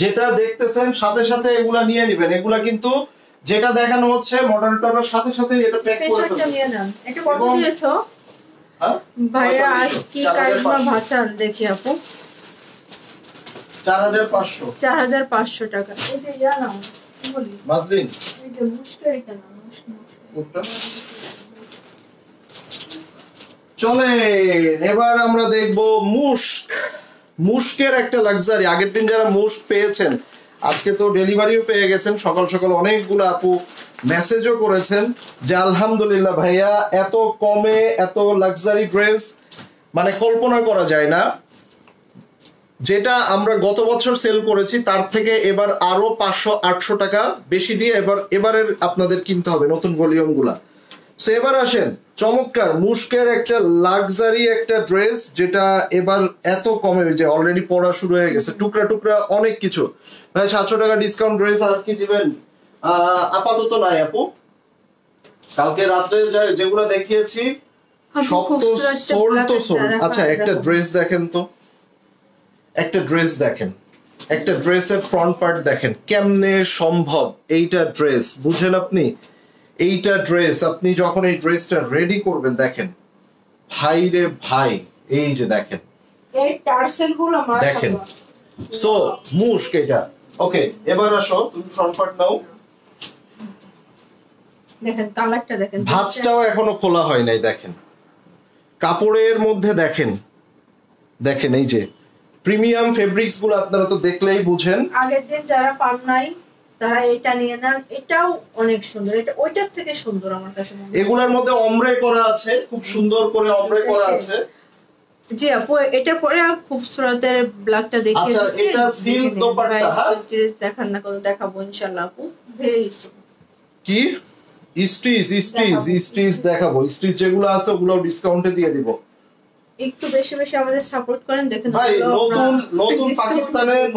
যেটা দেখতেছেন সাথে সাথে এগুলা নিয়ে নেবেন। এগুলা কিন্তু যেটা দেখানো হচ্ছে মডেলটার সাথে সাথে এটা প্যাক করে স্ক্রিনশটটা নিয়ে নেন। এটা কত দিয়েছো ভাইয়া? আজ কি কারিজমা ভাচান দেখি আপু। 4500 4500 টাকা। এই যে ইয়া নাও, কি বলি মাসলিন, এই যে মুশকিল, এটা না মুশকিল। চলে এবার আমরা দেখব মুস্ক। মুস্কের একটা লাক্সারি। আগের দিন যারা মুস্ক পেয়েছেন, আজকে তো ডেলিভারিও পেয়ে গেছেন। সকাল সকাল অনেকগুলো আপু মেসেজও করেছেন যে আলহামদুলিল্লাহ ভাইয়া এত কমে এত লাক্সারি ড্রেস মানে কল্পনা করা যায় না। যেটা আমরা গত বছর সেল করেছি তার থেকে এবার আরো 500-800 টাকা বেশি দিয়ে এবারের আপনাদের কিনতে হবে নতুন ভলিউম গুলা। সো এবার আসেন, চমৎকার মুস্কের একটা লাক্সারি একটা ড্রেস, যেটা এবার এত কমে, যে অলরেডি পড়া শুরু হয়ে গেছে, টুকরা টুকরা অনেক কিছু। ভাই 700 টাকা ডিসকাউন্ট ড্রেস আর কি দিবেন? আপাতত নাই আপু। কালকে রাত্রে যেগুলো দেখিয়েছি সব তো সোল্ড, তো সোল্ড। আচ্ছা একটা ড্রেস দেখেন তো, একটা ড্রেস দেখেন, একটা ড্রেসের ফ্রন্ট পার্ট দেখেন কেমনে সম্ভব। এইটা ড্রেস বুঝেন আপনি? এইটা ড্রেস আপনি যখন এই ড্রেসটা রেডি করবেন, দেখেন ভাই রে ভাই, এই যে দেখেন এই টার্সেল গুলো দেখেন। সো মুস্ক এটা। ওকে এবার আসো, তুমি ফ্রন্ট পার্ট নাও। দেখেন কালারটা দেখেন, ভাঁজটাও এখনো খোলা হয় নাই। দেখেন কাপড়ের মধ্যে দেখেন, দেখেন এই যে প্রিমিয়াম ফেব্রিক্স গুলো আপনারা তো দেখলেই বুঝেন। আগের দিন যারা পান নাই তারা এটা নিয়ে নেন, এটাও অনেক সুন্দর। এটা ওইটার থেকে সুন্দর আমার কাছে মনে হয়। এগুলোর মধ্যে অমরে করা আছে, খুব সুন্দর করে অমরে করা আছে। জি আপু এটা পরে খুব সুরতের ব্ল্যাকটা দেখিয়ে আচ্ছা দিচ্ছি। এটা সিল্ক দোপাট্টা। ড্রেস দেখান না, কত দেখাবো ইনশাআল্লাহ আপু। ভেরি কি স্টিচ দেখাবো। স্টিচ যেগুলো আছে ওগুলো ডিসকাউন্টে দিয়ে দিব। একটু বেশি বেশি আমাদের সাপোর্ট করেন। দেখেন ভাই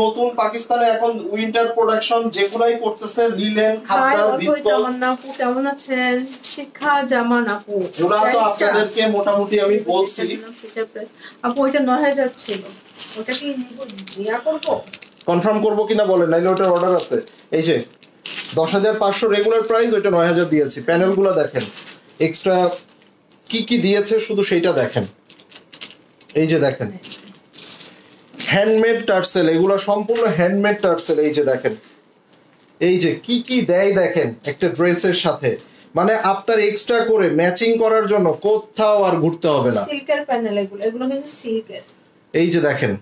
নতুন পাকিস্তানে এখন উইন্টার প্রোডাকশন যেগুলাই করতেছে, লিলেন, খাদ্দার, ভিসকস। আপু কেমন আছেন? শিখা জামান আপু, ওরা তো আপনাদেরকে মোটামুটি আমি বলছি আপু ওইটা 9000 ছিল, ওটা কি নিয়া করব? কনফার্ম করব কিনা বলেন, নাইলে ওটার অর্ডার আছে। এই যে 10500 রেগুলার প্রাইস, ওইটা 9000 দিয়েছি। প্যানেলগুলো দেখেন, এক্সট্রা কি কি দিয়েছে শুধু সেইটা দেখেন। এই যে দেখেন হ্যান্ডমেড টার্সেল, এগুলো সম্পূর্ণ হ্যান্ডমেড টার্সেল। এই যে দেখেন, এই যে কি কি দেয় দেখেন একটা ড্রেসের সাথে, মানে আপনার এক্সট্রা করে ম্যাচিং করার জন্য কোথাও আর ঘুরতে হবে না। সিল্কের প্যানেল এগুলো, এগুলো কিন্তু সিল্কের। এই যে দেখেন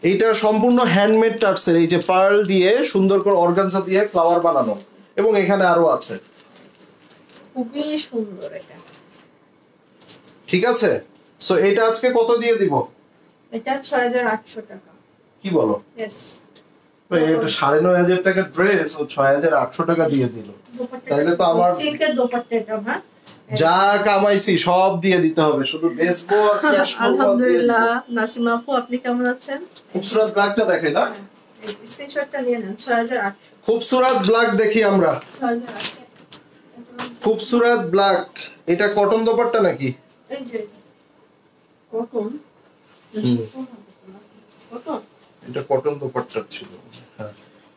এইটা সম্পূর্ণ হ্যান্ডমেড টার্সেল। এই যে পার্ল দিয়ে সুন্দর করে অর্গানজা দিয়ে ফ্লাওয়ার বানানো, এবং এখানে আরো আছে। খুবই সুন্দর এটা। ঠিক আছে, সো এটা আজকে কত দিয়ে দিব? এটা 6800 টাকা। কি বলো? यस ভাই এটা 9500 টাকা ড্রেস ও 6800 টাকা দিয়ে দিল। তাইলে তো আমার সিল্কের দোপাট্টা এটা। হ্যাঁ যা কামাইছি সব দিয়ে দিতে হবে, শুধু বেচবো আর ক্যাশ করব। আলহামদুলিল্লাহ। নাসিমা আপু আপনি কেমন আছেন? খুবসুরত ব্ল্যাকটা দেখে না, স্ক্রিনশটটা নিয়ে নেন। 6800 খুবসুরত ব্ল্যাক দেখি আমরা। 6800 খুবসুরত ব্ল্যাক। এটা কটন দোপাট্টা নাকি? এই যে কটন, কটন এটা কটন দোপাট্টা ছিল। হ্যাঁ,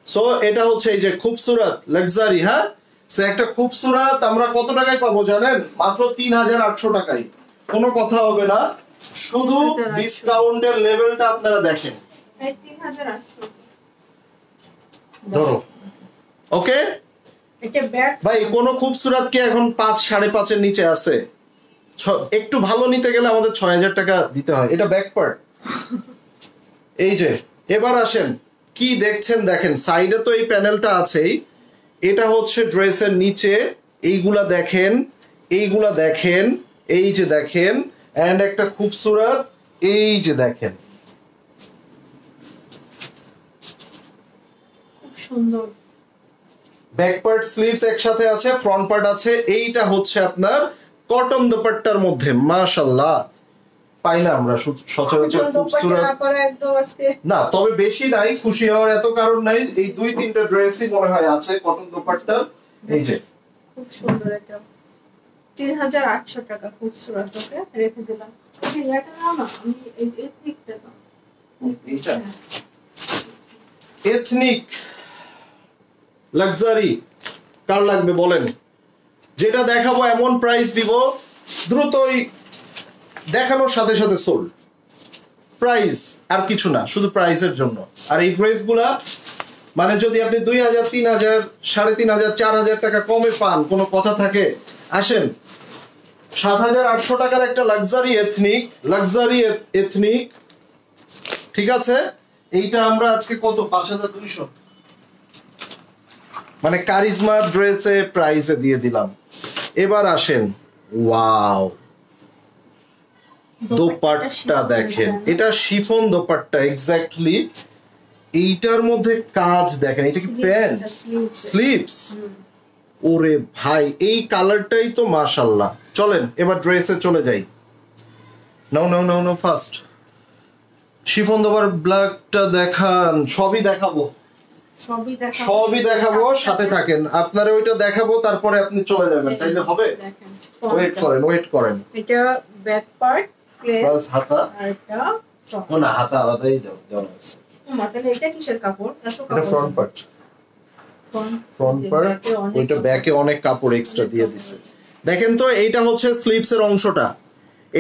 সো এটা হচ্ছে এই যে খুবসুরত লাক্সারি। হ্যাঁ, সো একটা খুবসুরত আমরা কত টাকায় পাবো জানেন? মাত্র 3800 টাকায়। কোনো কথা হবে না, শুধু ডিসকাউন্টের লেভেলটা আপনারা দেখেন। এই 3800 ধরো। ওকে এটা ব্যাক। ভাই কোন খুবসুরত কি এখন 5-5.5 এর নিচে আছে? একটু ভালো নিতে গেলে আমাদের 6000 টাকা দিতে হয়। এটা ব্যাক পার্ট। এই যে এবার আসেন, কি দেখছেন দেখেন, সাইডে তো এই প্যানেলটা আছেই। এটা হচ্ছে ড্রেসের নিচে, এইগুলা দেখেন, এইগুলা দেখেন, এই যে দেখেন, এন্ড একটা খুবসুরত, এই যে দেখেন খুব সুন্দর। ব্যাক পার্ট স্লিভস একসাথে আছে, ফ্রন্ট পার্ট আছে। এইটা হচ্ছে আপনার কটন দোপাট্টার মধ্যে মাশাআল্লাহ পাই না আমরা সচরাচর খুবসুরত না, তবে বেশি নাই, খুশি হওয়ার এত কারণ নাই। এই 2-3টা ড্রেসই মনে হয় আছে কটন দোপাট্টার। এই যে খুব সুন্দর, এটা 3800 টাকা, খুবসুরত। ওকে রেখে দিলাম। এটা নাও না, আমি এই এথনিকটা দাও। এইটা এথনিক লাক্সারি কার লাগবে বলেন? যেটা দেখাবো এমন প্রাইস দিব, দ্রুতই দেখানোর সাথে সাথে সোল্ড। প্রাইস আর কিছু না, শুধু প্রাইসের জন্য। আর এই ড্রেসগুলা মানে যদি আপনি 2000, 3000, 3500, 4000 টাকা কমে পান, কোনো কথা থাকে? আসেন, 7800 টাকার একটা লাক্সারি এথনিক, ঠিক আছে? এইটা আমরা আজকে কত, 5200 মানে কারিজমা ড্রেসে প্রাইসে দিয়ে দিলাম। এবার আসেন, ওয়াও, দোপাট্টা দেখেন, এটা শিফন দোপাট্টা এক্স্যাক্টলি। এইটার মধ্যে কাজ দেখেন, এটা কি প্যান্ট, স্লিভস। ওরে ভাই, এই কালারটাই তো মাশাআল্লাহ। চলেন এবার ড্রেসে চলে যাই। নাও ফার্স্ট শিফন দোপার ব্ল্যাকটা দেখান। সবই দেখাবো, সাথে থাকেন। আপনারা ওইটা দেখাবো, তারপরে আপনি চলে যাবেন, তাইলে হবে? ওয়েট করেন। এটা ব্যাক পার্ট প্লাস হাতা, আর এটা না হাতা আলাদাই দেওয়া আছে। তাহলে এটা কিসের কাপড়? এটা ফ্রন্ট পার্ট, ওইটা ব্যাকে অনেক কাপড় এক্সট্রা দিয়ে দিছে। দেখেন তো, এইটা হচ্ছে স্লিভস এর অংশটা,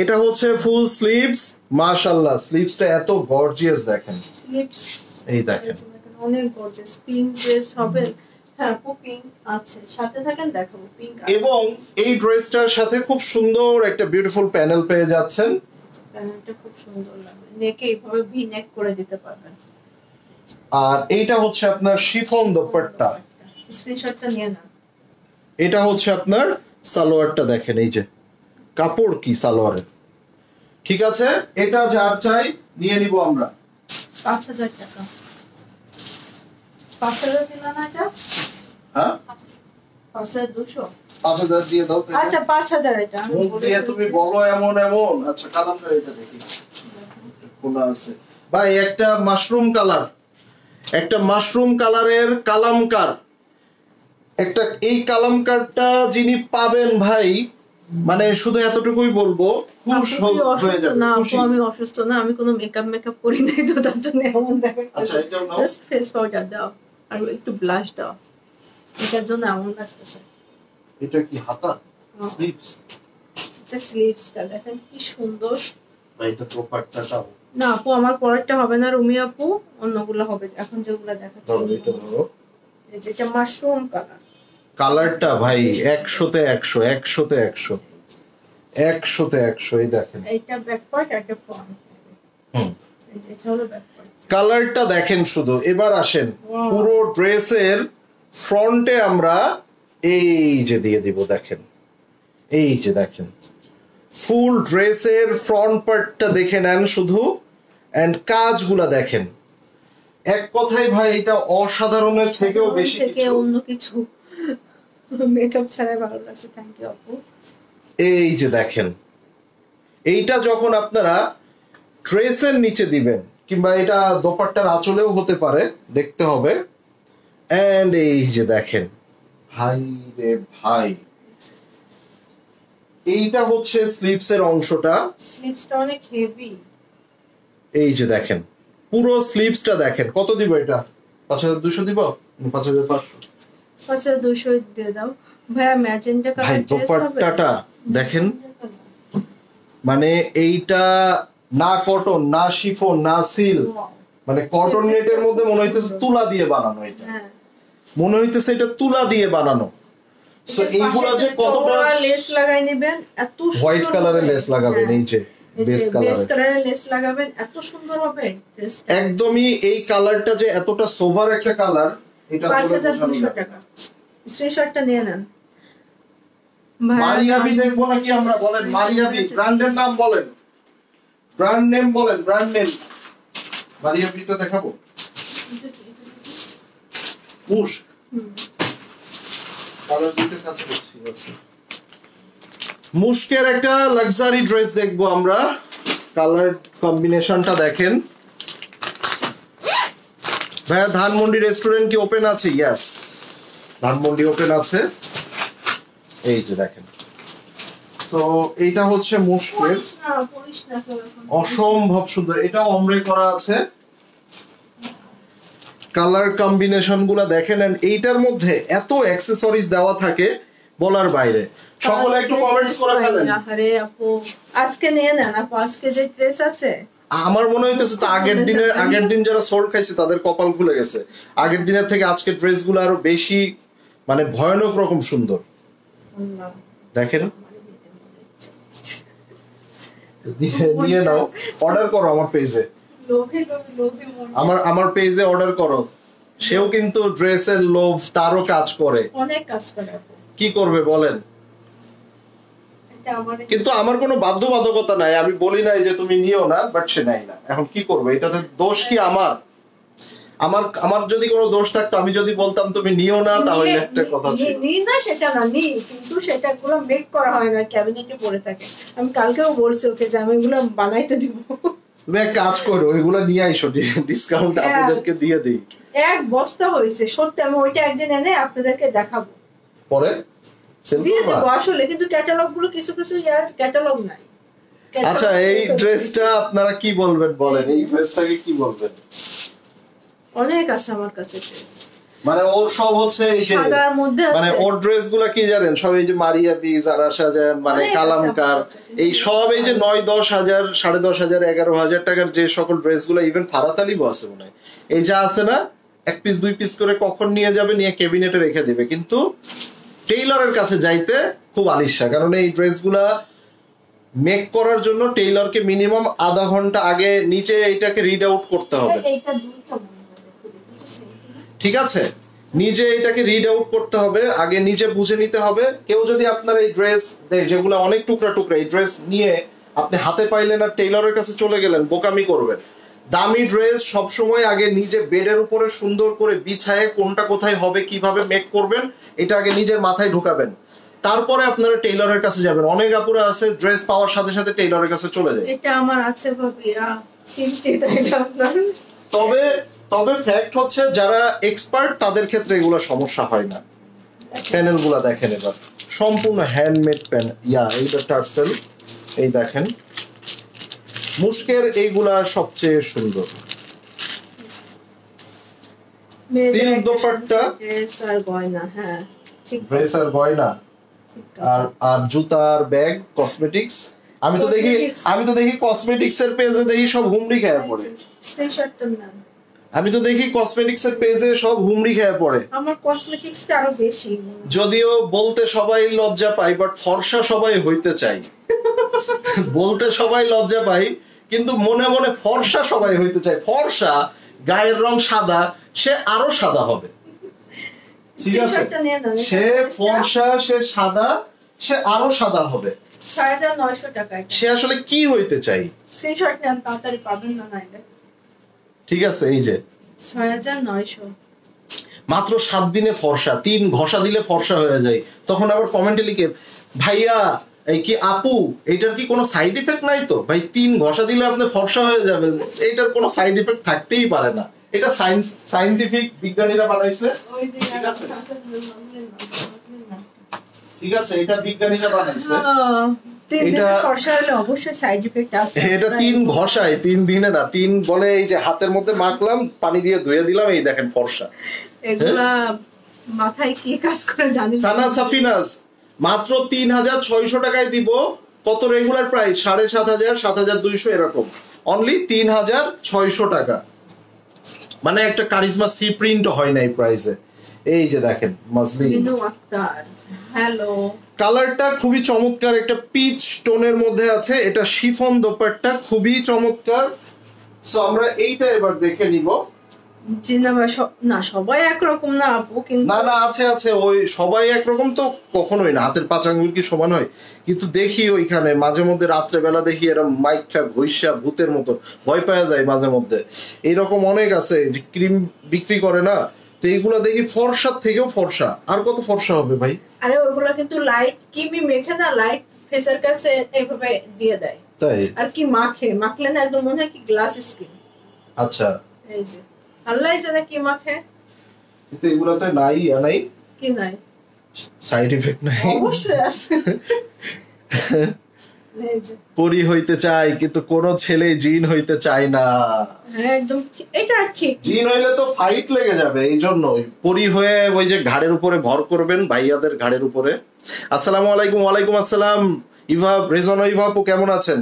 এটা হচ্ছে ফুল স্লিভস। মাশাআল্লাহ, স্লিভসটা এত গর্জিয়াস দেখেন। স্লিভস এই দেখেন, অনেক গর্জিয়াস। পিঙ্ক ড্রেস হবে। হ্যাঁ, পিঙ্ক আছে, সাথে থাকেন দেখাবো পিঙ্ক। এবং এই ড্রেসটার সাথে খুব সুন্দর একটা বিউটিফুল প্যানেল পেয়ে যাচ্ছেন। প্যানেলটা খুব সুন্দর লাগে, নেকে এইভাবে ভি নেক করে দিতে পারবেন। আর এইটা হচ্ছে আপনার শিফন দোপাট্টা, স্ক্রিনশটটা নিয়ে না। এটা হচ্ছে আপনার সালোয়ারটা দেখেন, এই যে কাপড় কি সালোয়ারের, ঠিক আছে? এটা যার চাই নিয়ে নিব আমরা। 5000 টাকা। 5000 দিলা না এটা? হ্যাঁ, 5200। 5000 দিয়ে দাও। আচ্ছা 5000 এটা তুমি বলো এমন। আচ্ছা, কালামটা এটা দেখি খোলা আছে ভাই। একটা মাশরুম কালারের কালামকার, একটা এই কালামকারটা যিনি পাবেন ভাই, মানে শুধু এতটুকুই বলবো, খুশ হয়ে যাবে। আমি অসুস্থ না, আমি কোনো মেকআপ করি নাই, তো তার জন্য এমন দেখাচ্ছে। আচ্ছা, এটাও নাও। জাস্ট ফেস পাউডার দাও আর একটু ব্লাশ দাও, এটার জন্য এমন লাগতেছে। এটা কি হাতা, স্লিভস? এটা স্লিভসটা দেখেন কি সুন্দর ভাই। এটা দোপাট্টাটা না আপু, আমার পরেরটা হবে না রুমি আপু, অন্যগুলো হবে। এখন যেগুলো দেখাচ্ছি, এটা ধরো, এটা মাশরুম কালারটা ভাই 100-তে 100, 100-তে 100, 100-তে 100। এই দেখেন, এইটা ব্যাক পার্ট আর এটা ফ্রন্ট। এটা হলো ব্যাক পার্ট। কালারটা দেখেন শুধু। এবার আসেন, পুরো ড্রেসের ফ্রন্টে আমরা এই যে দিয়ে দিব, দেখেন, এই যে দেখেন, ফুল ড্রেসের ফ্রন্ট পার্টটা দেখে নেন শুধু, এন্ড কাজগুলা দেখেন। এক কথায় ভাই, এটা অসাধারণের থেকেও বেশি কিছু, অন্য কিছু মেকআপ ছাড়াই ভালো লাগছে। থ্যাংক ইউ আপু। এই যে দেখেন, এইটা যখন আপনারা ড্রেসের নিচে দিবেন, কিংবা এটা দোপাট্টার আঁচলেও হতে পারে, দেখতে হবে। এন্ড এই যে দেখেন, ভাই রে ভাই, এইটা হচ্ছে স্লিভস এর অংশটা। স্লিভসটা অনেক হেভি। এই যে দেখেন, পুরো স্লিভসটা দেখেন। কত দিব এটা? 5200 দিব? 5500? 5200 দিয়ে দাও ভাইয়া। ম্যাজেন্টা কালার ভাই দোপাট্টাটা দেখেন, মানে এইটা না কটন, না শিফন, না সিল্ক, মানে কটন নেটের মধ্যে মনে হইতেছে তুলা দিয়ে বানানো। এটা মনে হইতেছে এটা তুলা দিয়ে বানানো। সো এইগুলা যে কতটা লেস লাগাই নেবেন, এত সুন্দর হোয়াইট কালারের লেস লাগাবেন, এই যে বেস কালারের লেস লাগাবেন, এত সুন্দর হবে ড্রেসটা। একদমই এই কালারটা যে এতটা সোভার একটা কালার, এটা 5200 টাকা। স্ক্রিনশটটা নিয়ে নেন। মারিয়াবি দেখবো নাকি আমরা? বলেন মারিয়াবি, ব্র্যান্ডের নাম বলেন, ব্র্যান্ড নেম বলেন, ব্র্যান্ড নেম। মারিয়াবিটা দেখাবো। মুশক কালার দুটো কাজ করছি আছে। মুশকের একটা লাক্সারি ড্রেস দেখবো আমরা। কালার কম্বিনেশনটা দেখেন। ভাইয়া ধানমন্ডি রেস্টুরেন্ট কি ওপেন আছে? ইয়েস, ধানমন্ডি ওপেন আছে। এই যে দেখেন, তো এইটা হচ্ছে মুশকের, অসম্ভব সুন্দর। এটা অমরে করা আছে। কালার কম্বিনেশন গুলা দেখেন, এন্ড এইটার মধ্যে এত অ্যাকসেসরিজ দেওয়া থাকে বলার বাইরে। সকলে একটু কমেন্টস করে ফেলেন। আরে আপু আজকে নিয়ে নেন আপু, আজকে যে ড্রেস আছে আমার মনে হইতেছে তো আগের দিন যারা সোল্ড খাইছে তাদের কপাল খুলে গেছে। আগের দিনের থেকে আজকের ড্রেসগুলো আরো বেশি মানে ভয়ানক রকম সুন্দর। দেখেন, নিয়ে নাও, অর্ডার করো আমার পেজে, আমার পেজে অর্ডার করো। সেও কিন্তু ড্রেসের লোভ, তারও কাজ করে, অনেক কাজ করে। কি করবে বলেন? কিন্তু আমার কোনো বাধ্যবাধকতা নাই, আমি বলি নাই যে তুমি নিও না, বাট সে নেয় না। এখন কি করবে? এটাতে দোষ কি আমার? আমার যদি কোনো দোষ থাকতো, আমি যদি বলতাম তুমি নিও না, তাহলে একটা কথা ছিল। নিই না সেটা না, নিই, কিন্তু সেটা গুলো মেক করা হয় না, ক্যাবিনেটে পড়ে থাকে। আমি কালকেও বলছি ওকে যে আমি এগুলো বানাইতে দিব। তুমি এক কাজ করো, ওইগুলো নিয়ে আইসো, ডিসকাউন্ট আপনাদেরকে দিয়ে দিই। এক বস্তা হয়েছে সত্যি, আমি ওইটা একদিন এনে আপনাদেরকে দেখাবো, পরে দিয়ে দেবো আসলে। কিন্তু ক্যাটালগ গুলো কিছু কিছু ইয়ার ক্যাটালগ নাই। আচ্ছা, এই ড্রেসটা আপনারা কি বলবেন বলেন? এই ড্রেসটাকে কি বলবেন? অনেক আছে আমার কাছে ড্রেস, মানে ওর সব হচ্ছে এই যে সাদার মধ্যে আছে। মানে ওর ড্রেস গুলা কি জানেন, সব এই যে মারিয়া বি, জারা শাহজাহান, মানে কালামকার, এই সব এই যে 9-10 হাজার, 10,500, 11,000 টাকার যে সকল ড্রেস গুলা, ইভেন ফারাত আলিও আছে মনে হয়। এই যে আছে না, 1 পিস 2 পিস করে কখন নিয়ে যাবে, নিয়ে ক্যাবিনেটে রেখে দিবে। কিন্তু টেইলরের কাছে যাইতে খুব আলিশা, কারণ এই ড্রেস গুলা মেক করার জন্য টেইলরকে মিনিমাম আধা ঘন্টা আগে নিচে এইটাকে রিড আউট করতে হবে। ঠিক আছে, নিজে এটাকে রিড আউট করতে হবে, আগে নিজে বুঝে নিতে হবে। কেউ যদি আপনার এই ড্রেস যেগুলো অনেক টুকরা টুকরা, এই ড্রেস নিয়ে আপনি হাতে পাইলেন আর টেইলরের কাছে চলে গেলেন, বোকামি করবেন। দামি ড্রেস সবসময় আগে নিজে বেডের উপরে সুন্দর করে বিছায়ে কোনটা কোথায় হবে, কিভাবে মেক করবেন, এটা আগে নিজের মাথায় ঢুকাবেন। তারপরে আপনারা টেইলরের কাছে যাবেন। অনেক আপুরা আছে ড্রেস পাওয়ার সাথে সাথে টেইলরের কাছে চলে যায়। এটা আমার আছে ভাবিয়া সিমটি তাইলা আপনার। তবে ফ্যাক্ট হচ্ছে যারা এক্সপার্ট তাদের ক্ষেত্রে এগুলো সমস্যা হয় না। প্যানেল গুলা দেখেন, এবার সম্পূর্ণ হ্যান্ডমেড প্যান। এইটা টার্সেল, এই দেখেন মুশকের এইগুলা সবচেয়ে সুন্দর। সিল্ক দোপাট্টা, ড্রেস আর গয়না, হ্যাঁ ঠিক, ড্রেস আর গয়না, আর জুতা আর ব্যাগ, কসমেটিক্স। আমি তো দেখি কসমেটিক্স এর পেজে দেখি সব হুমড়ি খেয়ে পড়ে। স্ক্রিনশটটা নেন। আমি তো দেখি কসমেটিক্স এর পেজে সব হুমড়ি খেয়ে পড়ে। আমার কসমেটিক্সটা আরো বেশি। যদিও বলতে সবাই লজ্জা পাই, বাট ফর্সা সবাই হইতে চাই। বলতে সবাই লজ্জা পাই, কিন্তু মনে মনে ফর্সা সবাই হইতে চায়। ফর্সা, গায়ের রং সাদা, সে আরো সাদা হবে। ঠিক আছে, সে ফর্সা, সে সাদা, সে আরো সাদা হবে। 6,900 টাকা। সে আসলে কি হইতে চাই? স্ক্রিনশট নেন, তাড়াতাড়ি পাবেন না নাইলে। ঠিক আছে, এই যে 6,900, মাত্র 7 দিনে ফর্সা। 3 ঘষা দিলে ফর্সা হয়ে যায়। তখন আবার কমেন্টে লিখে, ভাইয়া এই কি আপু, এটার কি কোনো সাইড ইফেক্ট নাই তো? ভাই 3 ঘষা দিলে আপনি ফর্সা হয়ে যাবেন, এটার কোনো সাইড ইফেক্ট থাকতেই পারে না। এটা সায়েন্টিফিক, বিজ্ঞানীরা বানাইছে। ঠিক আছে, এটা বিজ্ঞানীরা বানাইছে। এটা ফর্সা হলে অবশ্যই সাইড ইফেক্ট আছে। এটা 3 ঘষায়, 3 দিনে না। 3 বলে এই যে হাতের মধ্যে মাখলাম, পানি দিয়ে ধুয়ে দিলাম, এই দেখেন ফর্সা। এগুলা মাথায় কি কাজ করে জানি না। সানা সাফিনাজ মাত্র 3,600 টাকায় দিব। কত রেগুলার প্রাইস? 7,500, 7,200 এরকম। অনলি 3,600 টাকা। মানে একটা কারিজমা সি প্রিন্ট হয় না এই প্রাইসে। এই যে দেখেন মাসলিন। হ্যালো, কালারটা খুবই চমৎকার, একটা পিচ টোনের মধ্যে আছে। এটা শিফন দোপাট্টা, খুবই চমৎকার। সো আমরা এইটা এবার দেখে নিব। না সবাই একরকম না আপু, কিন্তু না আছে ওই সবাই একরকম তো কখনোই না। হাতের 5 আঙ্গুল কি সমান হয়? কিন্তু দেখি ওইখানে মাঝে মধ্যে রাত্রে বেলা দেখি এরা মাইকা ঘইষা ভূতের মতো ভয় পাওয়া যায় মাঝে মধ্যে। এইরকম অনেক আছে ক্রিম বিক্রি করে না, তো এইগুলা দেখি ফর্সার থেকেও ফর্সা। আর কত ফর্সা হবে ভাই? আরে ওইগুলা কিন্তু লাইট কিমি মেখে না, লাইট ফেসের কাছে এইভাবে দিয়ে দেয়, তাই আর কি মাখলে না একদম মনে হয় কি গ্লাস স্কিন। আচ্ছা, এই যে আল্লাহ জানে কি মাখে, কিন্তু এগুলাতে নাই কি নাই সাইড ইফেক্ট নাই। অবশ্যই আছে। এই যে পরি হইতে চাই কিন্তু কোন ছেলে জিন হইতে চায় না। হ্যাঁ একদম এটা ঠিক। জিন হইলে তো ফাইট লেগে যাবে, এই জন্যই পরি হয়ে ওই যে ঘাড়ের উপরে ভর করবেন, ভাইয়াদের ঘাড়ের উপরে। আসসালামু আলাইকুম। ওয়ালাইকুম আসসালাম। ইভাব রেজন ইভাবু কেমন আছেন?